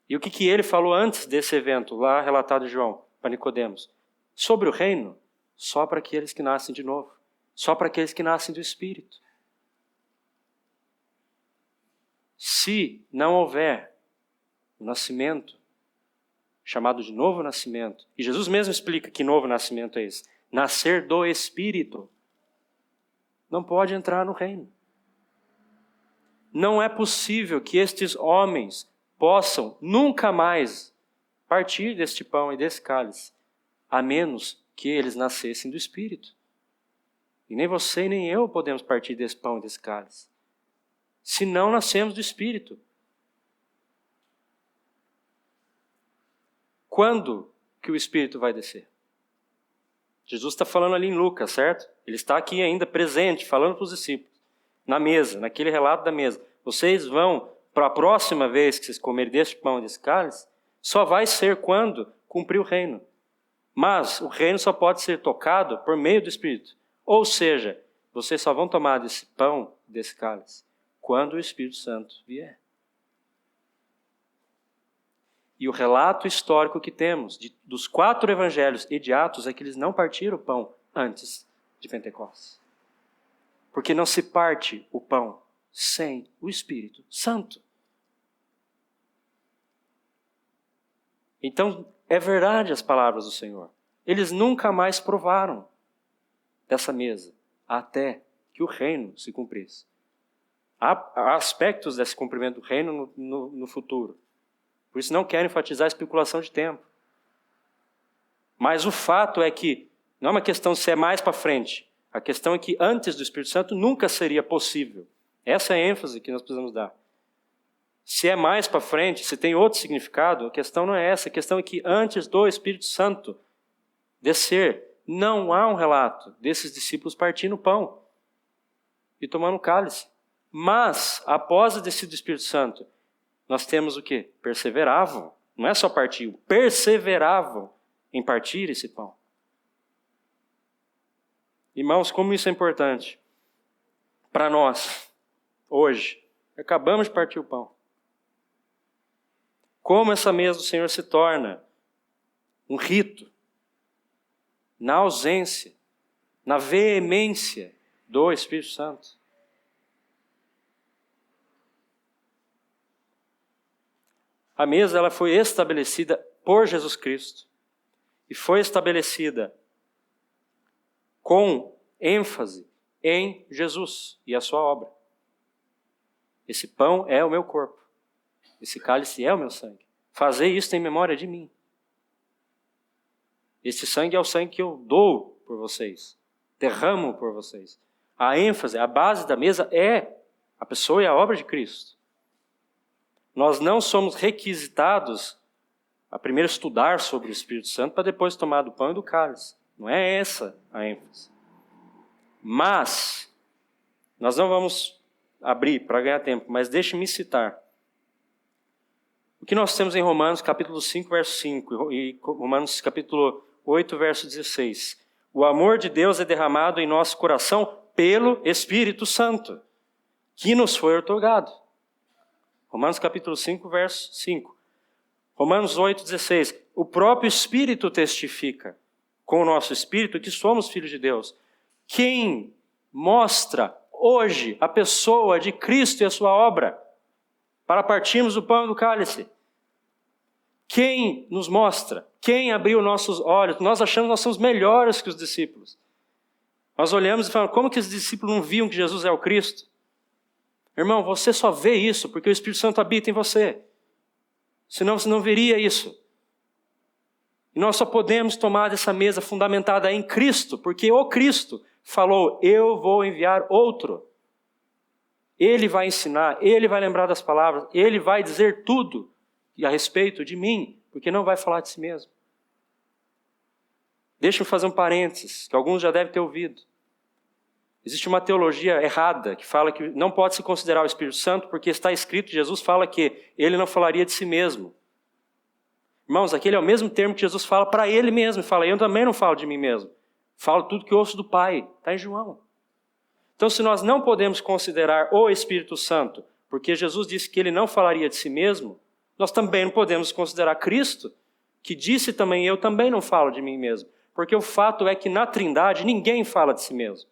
E o que ele falou antes desse evento, lá relatado em João, para Nicodemos? Sobre o reino, só para aqueles que nascem de novo. Só para aqueles que nascem do Espírito. Se não houver o nascimento, chamado de novo nascimento, e Jesus mesmo explica que novo nascimento é esse, nascer do Espírito, não pode entrar no reino. Não é possível que estes homens possam nunca mais partir deste pão e desse cálice, a menos que eles nascessem do Espírito. E nem você nem eu podemos partir desse pão e desse cálice, se não nascemos do Espírito. Quando que o Espírito vai descer? Jesus está falando ali em Lucas, certo? Ele está aqui ainda presente, falando para os discípulos, na mesa, naquele relato da mesa. Vocês vão, para a próxima vez que vocês comerem deste pão e desse cálice, só vai ser quando cumprir o reino. Mas o reino só pode ser tocado por meio do Espírito. Ou seja, vocês só vão tomar desse pão, desse cálice, quando o Espírito Santo vier. E o relato histórico que temos dos 4 evangelhos e de Atos é que eles não partiram o pão antes de Pentecostes. Porque não se parte o pão sem o Espírito Santo. Então, é verdade as palavras do Senhor. Eles nunca mais provaram dessa mesa até que o reino se cumprisse. Há aspectos desse cumprimento do reino no futuro. Por isso não quero enfatizar a especulação de tempo. Mas o fato é que não é uma questão se é mais para frente. A questão é que antes do Espírito Santo nunca seria possível. Essa é a ênfase que nós precisamos dar. Se é mais para frente, se tem outro significado, a questão não é essa. A questão é que antes do Espírito Santo descer, não há um relato desses discípulos partindo o pão e tomando o cálice. Mas, após a descida do Espírito Santo, nós temos o quê? Perseveravam. Não é só partir, perseveravam em partir esse pão. Irmãos, como isso é importante para nós, hoje. Acabamos de partir o pão. Como essa mesa do Senhor se torna um rito, na ausência, na veemência do Espírito Santo. A mesa ela foi estabelecida por Jesus Cristo e foi estabelecida com ênfase em Jesus e a sua obra. Esse pão é o meu corpo. Esse cálice é o meu sangue. Fazei isso em memória de mim. Este sangue é o sangue que eu dou por vocês. Derramo por vocês. A ênfase, a base da mesa é a pessoa e a obra de Cristo. Nós não somos requisitados a primeiro estudar sobre o Espírito Santo para depois tomar do pão e do cálice. Não é essa a ênfase. Mas, nós não vamos abrir para ganhar tempo, mas deixe-me citar o que nós temos em Romanos capítulo 5, verso 5 e Romanos capítulo 8, verso 16. O amor de Deus é derramado em nosso coração pelo Espírito Santo, que nos foi otorgado. Romanos capítulo 5, verso 5. Romanos 8, 16. O próprio Espírito testifica com o nosso Espírito que somos filhos de Deus. Quem mostra hoje a pessoa de Cristo e a sua obra para partirmos do pão e do cálice? Quem nos mostra? Quem abriu nossos olhos? Nós achamos que nós somos melhores que os discípulos. Nós olhamos e falamos, como que os discípulos não viam que Jesus é o Cristo? Irmão, você só vê isso porque o Espírito Santo habita em você. Senão você não veria isso. E nós só podemos tomar dessa mesa fundamentada em Cristo, porque o Cristo falou, eu vou enviar outro. Ele vai ensinar, ele vai lembrar das palavras, ele vai dizer tudo a respeito de mim, porque não vai falar de si mesmo. Deixa eu fazer um parênteses, que alguns já devem ter ouvido. Existe uma teologia errada que fala que não pode se considerar o Espírito Santo porque está escrito, Jesus fala que ele não falaria de si mesmo. Irmãos, aquele é o mesmo termo que Jesus fala para ele mesmo. Ele fala, eu também não falo de mim mesmo. Falo tudo que ouço do Pai. Está em João. Então, se nós não podemos considerar o Espírito Santo, porque Jesus disse que ele não falaria de si mesmo, nós também não podemos considerar Cristo, que disse também, eu também não falo de mim mesmo. Porque o fato é que na Trindade ninguém fala de si mesmo.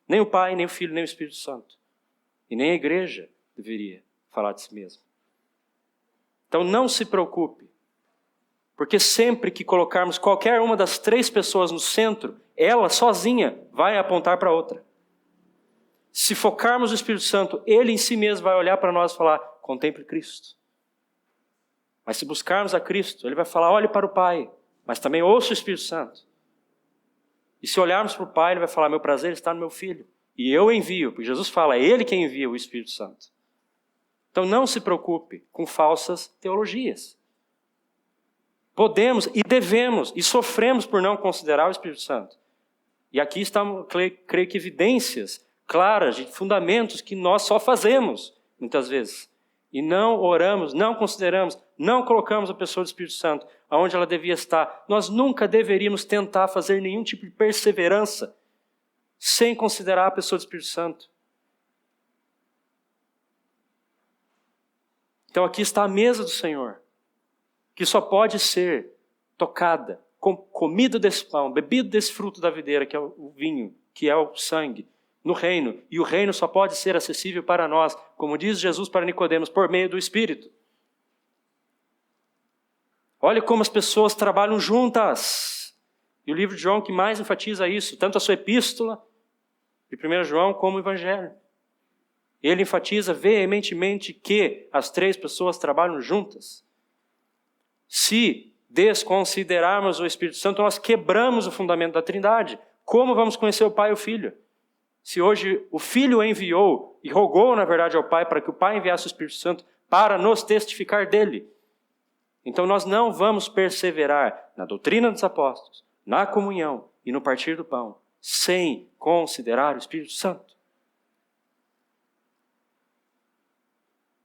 Nem o Pai, nem o Filho, nem o Espírito Santo. E nem a igreja deveria falar de si mesmo. Então não se preocupe. Porque sempre que colocarmos qualquer uma das três pessoas no centro, ela sozinha vai apontar para outra. Se focarmos no Espírito Santo, ele em si mesmo vai olhar para nós e falar, contemple Cristo. Mas se buscarmos a Cristo, ele vai falar, olhe para o Pai, mas também ouça o Espírito Santo. E se olharmos para o Pai, ele vai falar, meu prazer está no meu Filho. E eu envio, porque Jesus fala, é ele quem envia o Espírito Santo. Então não se preocupe com falsas teologias. Podemos e devemos e sofremos por não considerar o Espírito Santo. E aqui estão, creio que, evidências claras de fundamentos que nós só fazemos, muitas vezes. E não oramos, não consideramos, não colocamos a pessoa do Espírito Santo aonde ela devia estar. Nós nunca deveríamos tentar fazer nenhum tipo de perseverança sem considerar a pessoa do Espírito Santo. Então aqui está a mesa do Senhor, que só pode ser tocada, comido desse pão, bebido desse fruto da videira, que é o vinho, que é o sangue, no reino. E o reino só pode ser acessível para nós, como diz Jesus para Nicodemos, por meio do Espírito. Olha como as pessoas trabalham juntas. E o livro de João que mais enfatiza isso, tanto a sua epístola, de 1 João, como o Evangelho. Ele enfatiza veementemente que as três pessoas trabalham juntas. Se desconsiderarmos o Espírito Santo, nós quebramos o fundamento da Trindade. Como vamos conhecer o Pai e o Filho? Se hoje o Filho enviou e rogou, na verdade, ao Pai para que o Pai enviasse o Espírito Santo para nos testificar dele. Então nós não vamos perseverar na doutrina dos apóstolos, na comunhão e no partir do pão, sem considerar o Espírito Santo.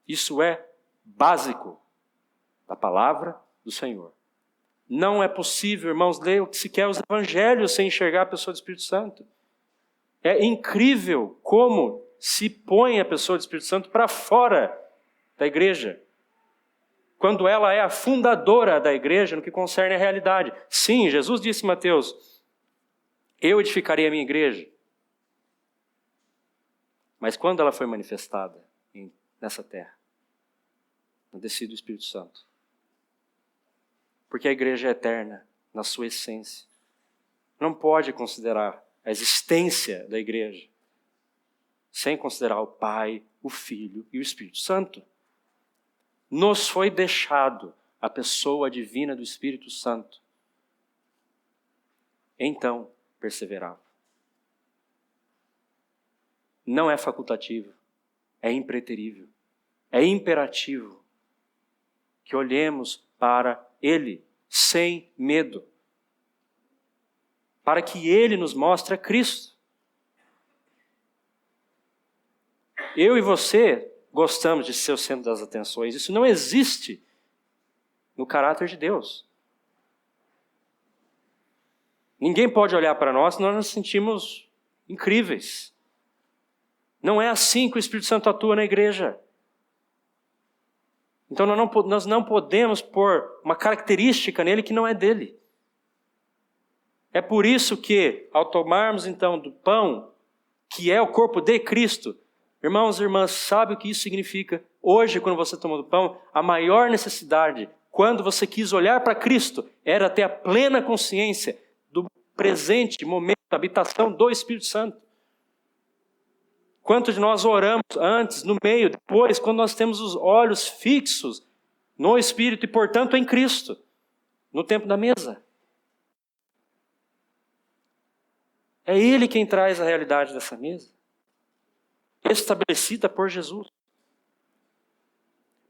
Isso é básico da palavra do Senhor. Não é possível, irmãos, ler sequer os evangelhos sem enxergar a pessoa do Espírito Santo. É incrível como se põe a pessoa do Espírito Santo para fora da igreja, quando ela é a fundadora da igreja no que concerne a realidade. Sim, Jesus disse em Mateus, eu edificarei a minha igreja. Mas quando ela foi manifestada nessa terra? No descido do Espírito Santo. Porque a igreja é eterna na sua essência. Não pode considerar a existência da igreja sem considerar o Pai, o Filho e o Espírito Santo. Nos foi deixado a pessoa divina do Espírito Santo. Então, perseverava. Não é facultativo, é impreterível, é imperativo que olhemos para Ele sem medo, para que Ele nos mostre a Cristo. Eu e você gostamos de ser o centro das atenções. Isso não existe no caráter de Deus. Ninguém pode olhar para nós, nós nos sentimos incríveis. Não é assim que o Espírito Santo atua na igreja. Então nós não podemos pôr uma característica nele que não é dele. É por isso que, ao tomarmos então do pão, que é o corpo de Cristo, irmãos e irmãs, sabe o que isso significa? Hoje, quando você toma do pão, a maior necessidade, quando você quis olhar para Cristo, era ter a plena consciência do presente momento, da habitação do Espírito Santo. Quantos de nós oramos antes, no meio, depois, quando nós temos os olhos fixos no Espírito e, portanto, em Cristo, no tempo da mesa? É Ele quem traz a realidade dessa mesa, estabelecida por Jesus.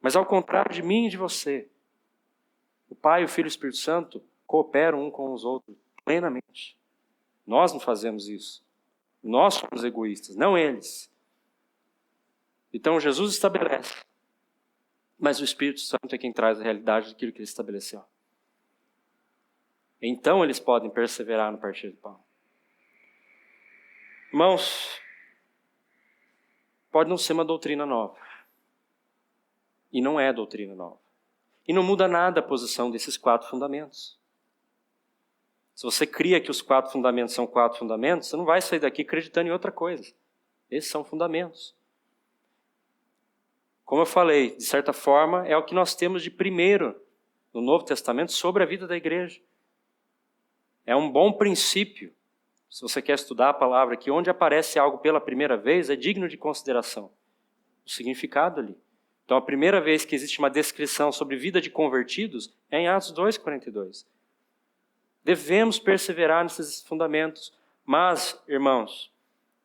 Mas ao contrário de mim e de você, o Pai, o Filho e o Espírito Santo cooperam um com os outros plenamente. Nós não fazemos isso. Nós somos egoístas, não eles. Então Jesus estabelece, mas o Espírito Santo é quem traz a realidade daquilo que ele estabeleceu. Então eles podem perseverar no partir do pão. Irmãos, pode não ser uma doutrina nova. E não é doutrina nova. E não muda nada a posição desses 4 fundamentos. Se você cria que os 4 fundamentos são 4 fundamentos, você não vai sair daqui acreditando em outra coisa. Esses são fundamentos. Como eu falei, de certa forma, é o que nós temos de primeiro no Novo Testamento sobre a vida da igreja. É um bom princípio. Se você quer estudar a palavra aqui, onde aparece algo pela primeira vez, é digno de consideração. O significado ali. Então, a primeira vez que existe uma descrição sobre vida de convertidos é em Atos 2:42. Devemos perseverar nesses fundamentos. Mas, irmãos,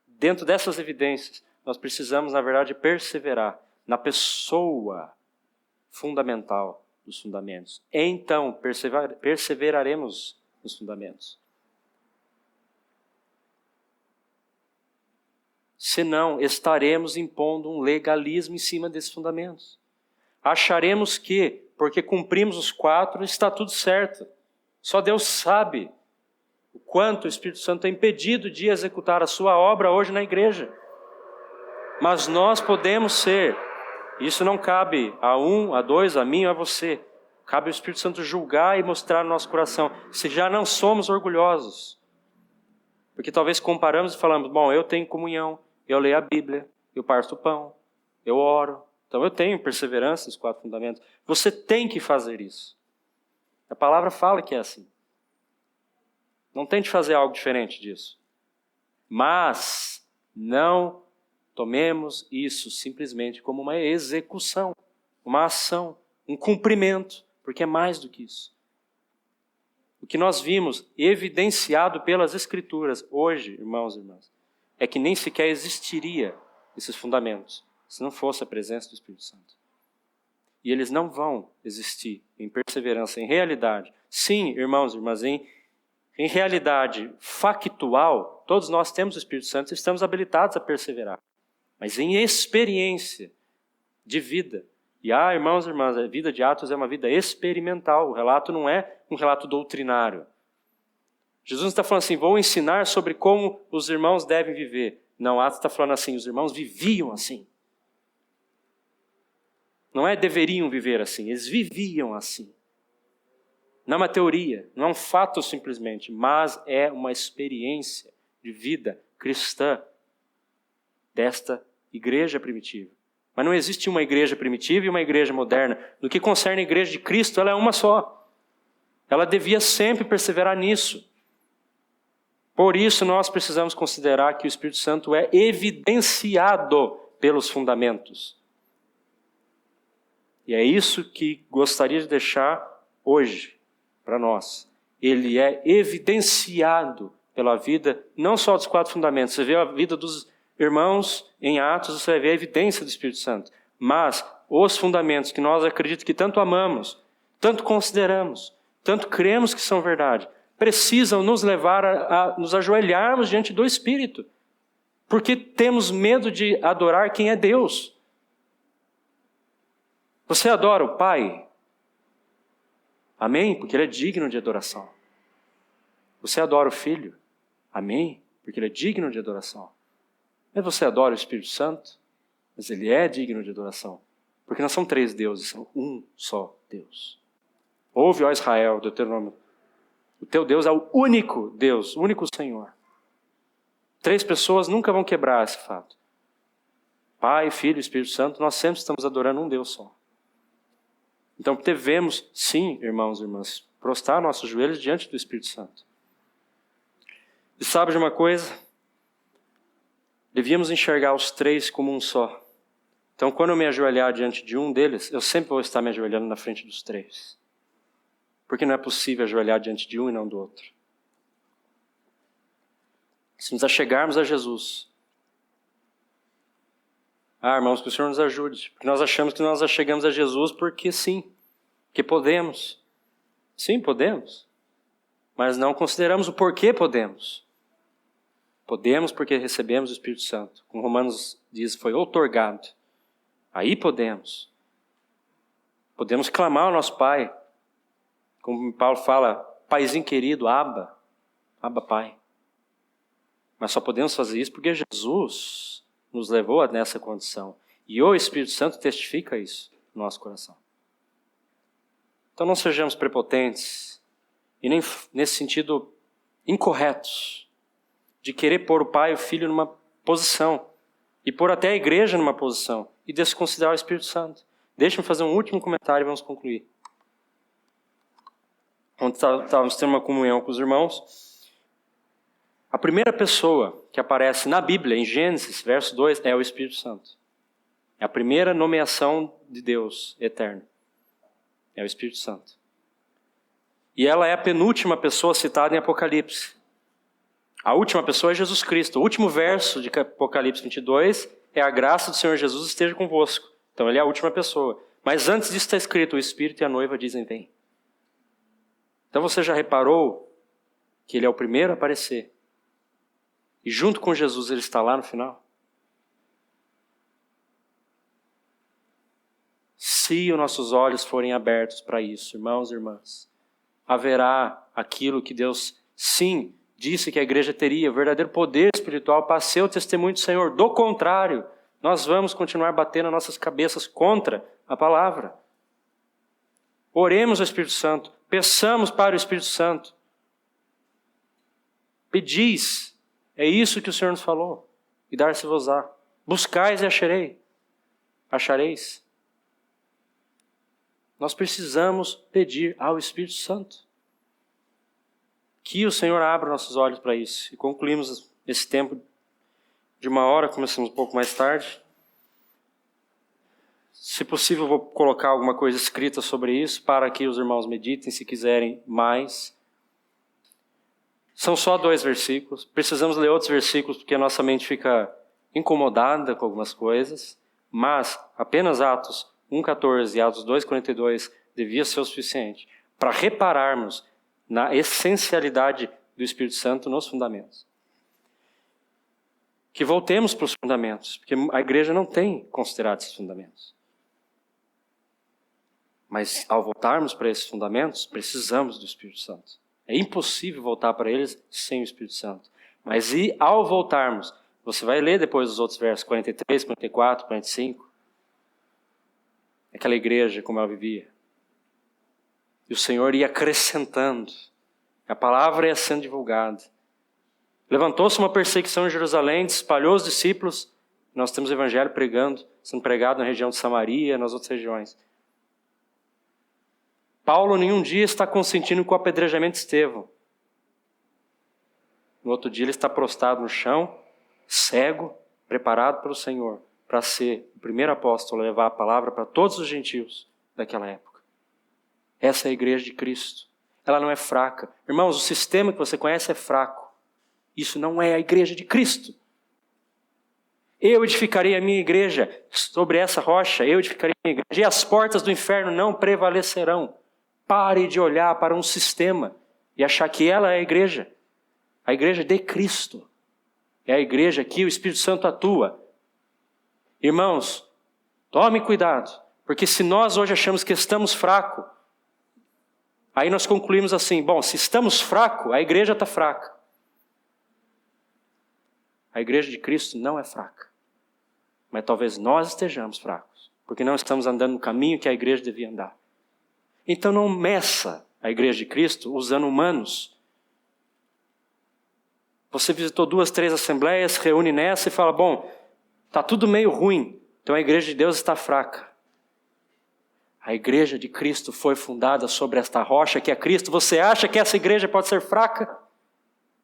dentro dessas evidências, nós precisamos, na verdade, perseverar na pessoa fundamental dos fundamentos. Então, perseveraremos nos fundamentos. Senão, estaremos impondo um legalismo em cima desses fundamentos. Acharemos que, porque cumprimos os 4, está tudo certo. Só Deus sabe o quanto o Espírito Santo é impedido de executar a sua obra hoje na igreja. Mas nós podemos ser, isso não cabe a um, a dois, a mim ou a você. Cabe ao Espírito Santo julgar e mostrar no nosso coração se já não somos orgulhosos. Porque talvez comparamos e falamos, bom, eu tenho comunhão, eu leio a Bíblia, eu parto o pão, eu oro. Então eu tenho perseverança nos 4 fundamentos. Você tem que fazer isso. A palavra fala que é assim. Não tente fazer algo diferente disso. Mas não tomemos isso simplesmente como uma execução, uma ação, um cumprimento, porque é mais do que isso. O que nós vimos evidenciado pelas Escrituras hoje, irmãos e irmãs, é que nem sequer existiria esses fundamentos se não fosse a presença do Espírito Santo. E eles não vão existir em perseverança, em realidade. Sim, irmãos e irmãs, em realidade factual, todos nós temos o Espírito Santo e estamos habilitados a perseverar. Mas em experiência de vida, E irmãos e irmãs, a vida de Atos é uma vida experimental. O relato não é um relato doutrinário. Jesus está falando assim, vou ensinar sobre como os irmãos devem viver. Não, Atos está falando assim, os irmãos viviam assim. Não é deveriam viver assim, eles viviam assim. Não é uma teoria, não é um fato simplesmente, mas é uma experiência de vida cristã desta igreja primitiva. Mas não existe uma igreja primitiva e uma igreja moderna. No que concerne a igreja de Cristo, ela é uma só. Ela devia sempre perseverar nisso. Por isso, nós precisamos considerar que o Espírito Santo é evidenciado pelos fundamentos. E é isso que gostaria de deixar hoje para nós. Ele é evidenciado pela vida, não só dos 4 fundamentos. Você vê a vida dos irmãos em Atos, você vai ver a evidência do Espírito Santo. Mas os fundamentos que nós acreditamos que tanto amamos, tanto consideramos, tanto cremos que são verdade, precisam nos levar a nos ajoelharmos diante do Espírito. Porque temos medo de adorar quem é Deus. Você adora o Pai? Amém? Porque Ele é digno de adoração. Você adora o Filho? Amém? Porque Ele é digno de adoração. Mas você adora o Espírito Santo? Mas Ele é digno de adoração. Porque não são 3 deuses, são um só Deus. Ouve, ó Israel, Deuteronômio. O teu Deus é o único Deus, o único Senhor. 3 pessoas nunca vão quebrar esse fato. Pai, Filho e Espírito Santo, nós sempre estamos adorando um Deus só. Então devemos, sim, irmãos e irmãs, prostrar nossos joelhos diante do Espírito Santo. E sabe de uma coisa? Devíamos enxergar os 3 como um só. Então quando eu me ajoelhar diante de um deles, eu sempre vou estar me ajoelhando na frente dos 3. Porque não é possível ajoelhar diante de um e não do outro. Se nos achegarmos a Jesus, irmãos, que o Senhor nos ajude. Porque nós achamos que nós chegamos a Jesus porque sim, que podemos. Sim, podemos. Mas não consideramos o porquê podemos. Podemos porque recebemos o Espírito Santo. Como Romanos diz, foi outorgado. Aí podemos. Podemos clamar ao nosso Pai. Como Paulo fala, Paizinho querido, Abba Pai. Mas só podemos fazer isso porque Jesus nos levou nessa condição. E o Espírito Santo testifica isso no nosso coração. Então não sejamos prepotentes e nem nesse sentido incorretos de querer pôr o Pai e o Filho numa posição e pôr até a igreja numa posição e desconsiderar o Espírito Santo. Deixa-me fazer um último comentário e vamos concluir. Ontem estávamos tendo uma comunhão com os irmãos. A primeira pessoa que aparece na Bíblia, em Gênesis, verso 2, é o Espírito Santo. É a primeira nomeação de Deus eterno. É o Espírito Santo. E ela é a penúltima pessoa citada em Apocalipse. A última pessoa é Jesus Cristo. O último verso de Apocalipse 22 é a graça do Senhor Jesus esteja convosco. Então ele é a última pessoa. Mas antes disso está escrito, o Espírito e a noiva dizem vem. Então você já reparou que ele é o primeiro a aparecer? E junto com Jesus ele está lá no final? Se os nossos olhos forem abertos para isso, irmãos e irmãs, haverá aquilo que Deus, sim, disse que a igreja teria, o verdadeiro poder espiritual para ser o testemunho do Senhor. Do contrário, nós vamos continuar batendo nossas cabeças contra a palavra. Oremos ao Espírito Santo, peçamos para o Espírito Santo. Pedis, é isso que o Senhor nos falou, e dar-se-vos-á. Buscais e achareis. Nós precisamos pedir ao Espírito Santo. Que o Senhor abra nossos olhos para isso. E concluímos esse tempo de 1 hora, começamos um pouco mais tarde. Se possível, eu vou colocar alguma coisa escrita sobre isso, para que os irmãos meditem, se quiserem mais. São só 2 versículos. Precisamos ler outros versículos, porque a nossa mente fica incomodada com algumas coisas. Mas apenas Atos 1,14 e Atos 2,42 devia ser o suficiente para repararmos na essencialidade do Espírito Santo nos fundamentos. Que voltemos para os fundamentos, porque a igreja não tem considerado esses fundamentos. Mas ao voltarmos para esses fundamentos, precisamos do Espírito Santo. É impossível voltar para eles sem o Espírito Santo. Mas e ao voltarmos, você vai ler depois os outros versos, 43, 44, 45. Aquela igreja como ela vivia. E o Senhor ia acrescentando. A palavra ia sendo divulgada. Levantou-se uma perseguição em Jerusalém, espalhou os discípulos. Nós temos o evangelho sendo pregado na região de Samaria, nas outras regiões. Paulo nenhum dia está consentindo com o apedrejamento de Estevão. No outro dia ele está prostrado no chão, cego, preparado pelo Senhor para ser o primeiro apóstolo a levar a palavra para todos os gentios daquela época. Essa é a igreja de Cristo. Ela não é fraca. Irmãos, o sistema que você conhece é fraco. Isso não é a igreja de Cristo. Eu edificarei a minha igreja sobre essa rocha, eu edificarei a minha igreja, e as portas do inferno não prevalecerão. Pare de olhar para um sistema e achar que ela é a igreja. A igreja de Cristo. É a igreja que o Espírito Santo atua. Irmãos, tome cuidado, porque se nós hoje achamos que estamos fracos, aí nós concluímos assim, bom, se estamos fracos, a igreja está fraca. A igreja de Cristo não é fraca. Mas talvez nós estejamos fracos, porque não estamos andando no caminho que a igreja devia andar. Então não meça a igreja de Cristo usando humanos. Você visitou 2, 3 assembleias, reúne nessa e fala, bom, está tudo meio ruim, então a igreja de Deus está fraca. A igreja de Cristo foi fundada sobre esta rocha que é Cristo. Você acha que essa igreja pode ser fraca?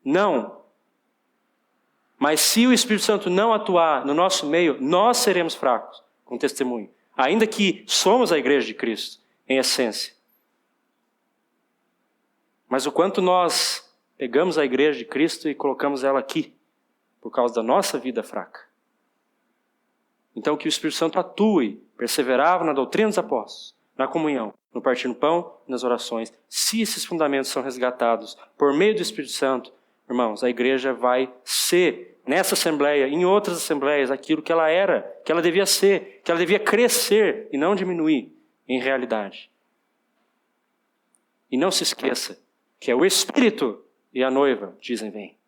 Não. Mas se o Espírito Santo não atuar no nosso meio, nós seremos fracos com testemunho. Ainda que somos a igreja de Cristo, em essência. Mas o quanto nós pegamos a igreja de Cristo e colocamos ela aqui, por causa da nossa vida fraca. Então que o Espírito Santo atue, perseverava na doutrina dos apóstolos, na comunhão, no partir do pão, nas orações. Se esses fundamentos são resgatados por meio do Espírito Santo, irmãos, a igreja vai ser, nessa assembleia, em outras assembleias, aquilo que ela era, que ela devia ser, que ela devia crescer e não diminuir em realidade. E não se esqueça que é o Espírito e a noiva dizem vem.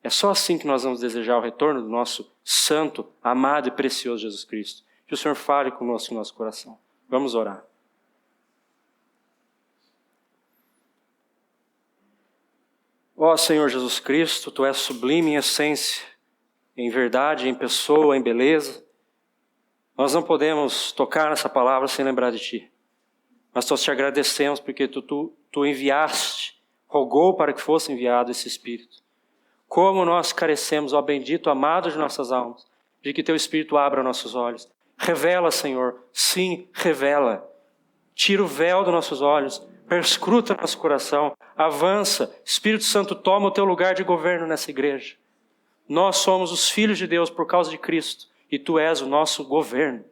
É só assim que nós vamos desejar o retorno do nosso santo, amado e precioso Jesus Cristo. Que o Senhor fale conosco em nosso coração. Vamos orar. Ó Senhor Jesus Cristo, Tu és sublime em essência, em verdade, em pessoa, em beleza. Nós não podemos tocar nessa palavra sem lembrar de Ti. Mas nós Te agradecemos porque Tu enviaste, rogou para que fosse enviado esse Espírito. Como nós carecemos, ó bendito, amado de nossas almas, de que Teu Espírito abra nossos olhos. Revela, Senhor, sim, revela. Tira o véu dos nossos olhos, perscruta nosso coração, avança. Espírito Santo, toma o Teu lugar de governo nessa igreja. Nós somos os filhos de Deus por causa de Cristo, e Tu és o nosso governo.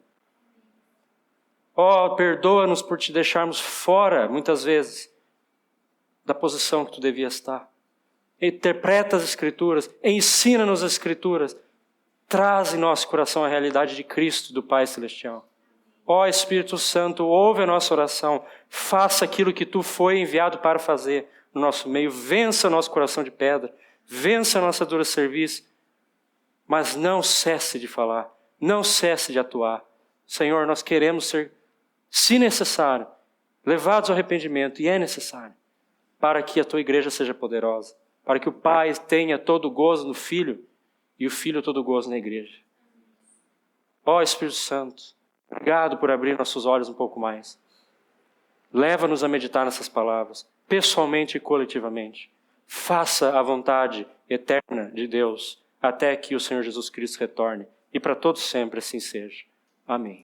Ó, perdoa-nos por Te deixarmos fora, muitas vezes, da posição que Tu devias estar. Interpreta as Escrituras, ensina-nos as Escrituras, traz em nosso coração a realidade de Cristo, do Pai Celestial. Ó Espírito Santo, ouve a nossa oração, faça aquilo que Tu foi enviado para fazer no nosso meio, vença nosso coração de pedra, vença a nossa dura serviço, mas não cesse de falar, não cesse de atuar. Senhor, nós queremos ser, se necessário, levados ao arrependimento, e é necessário, para que a Tua igreja seja poderosa, para que o Pai tenha todo o gozo no Filho e o Filho todo o gozo na igreja. Ó Espírito Santo, obrigado por abrir nossos olhos um pouco mais. Leva-nos a meditar nessas palavras, pessoalmente e coletivamente. Faça a vontade eterna de Deus até que o Senhor Jesus Cristo retorne. E para todos sempre assim seja. Amém.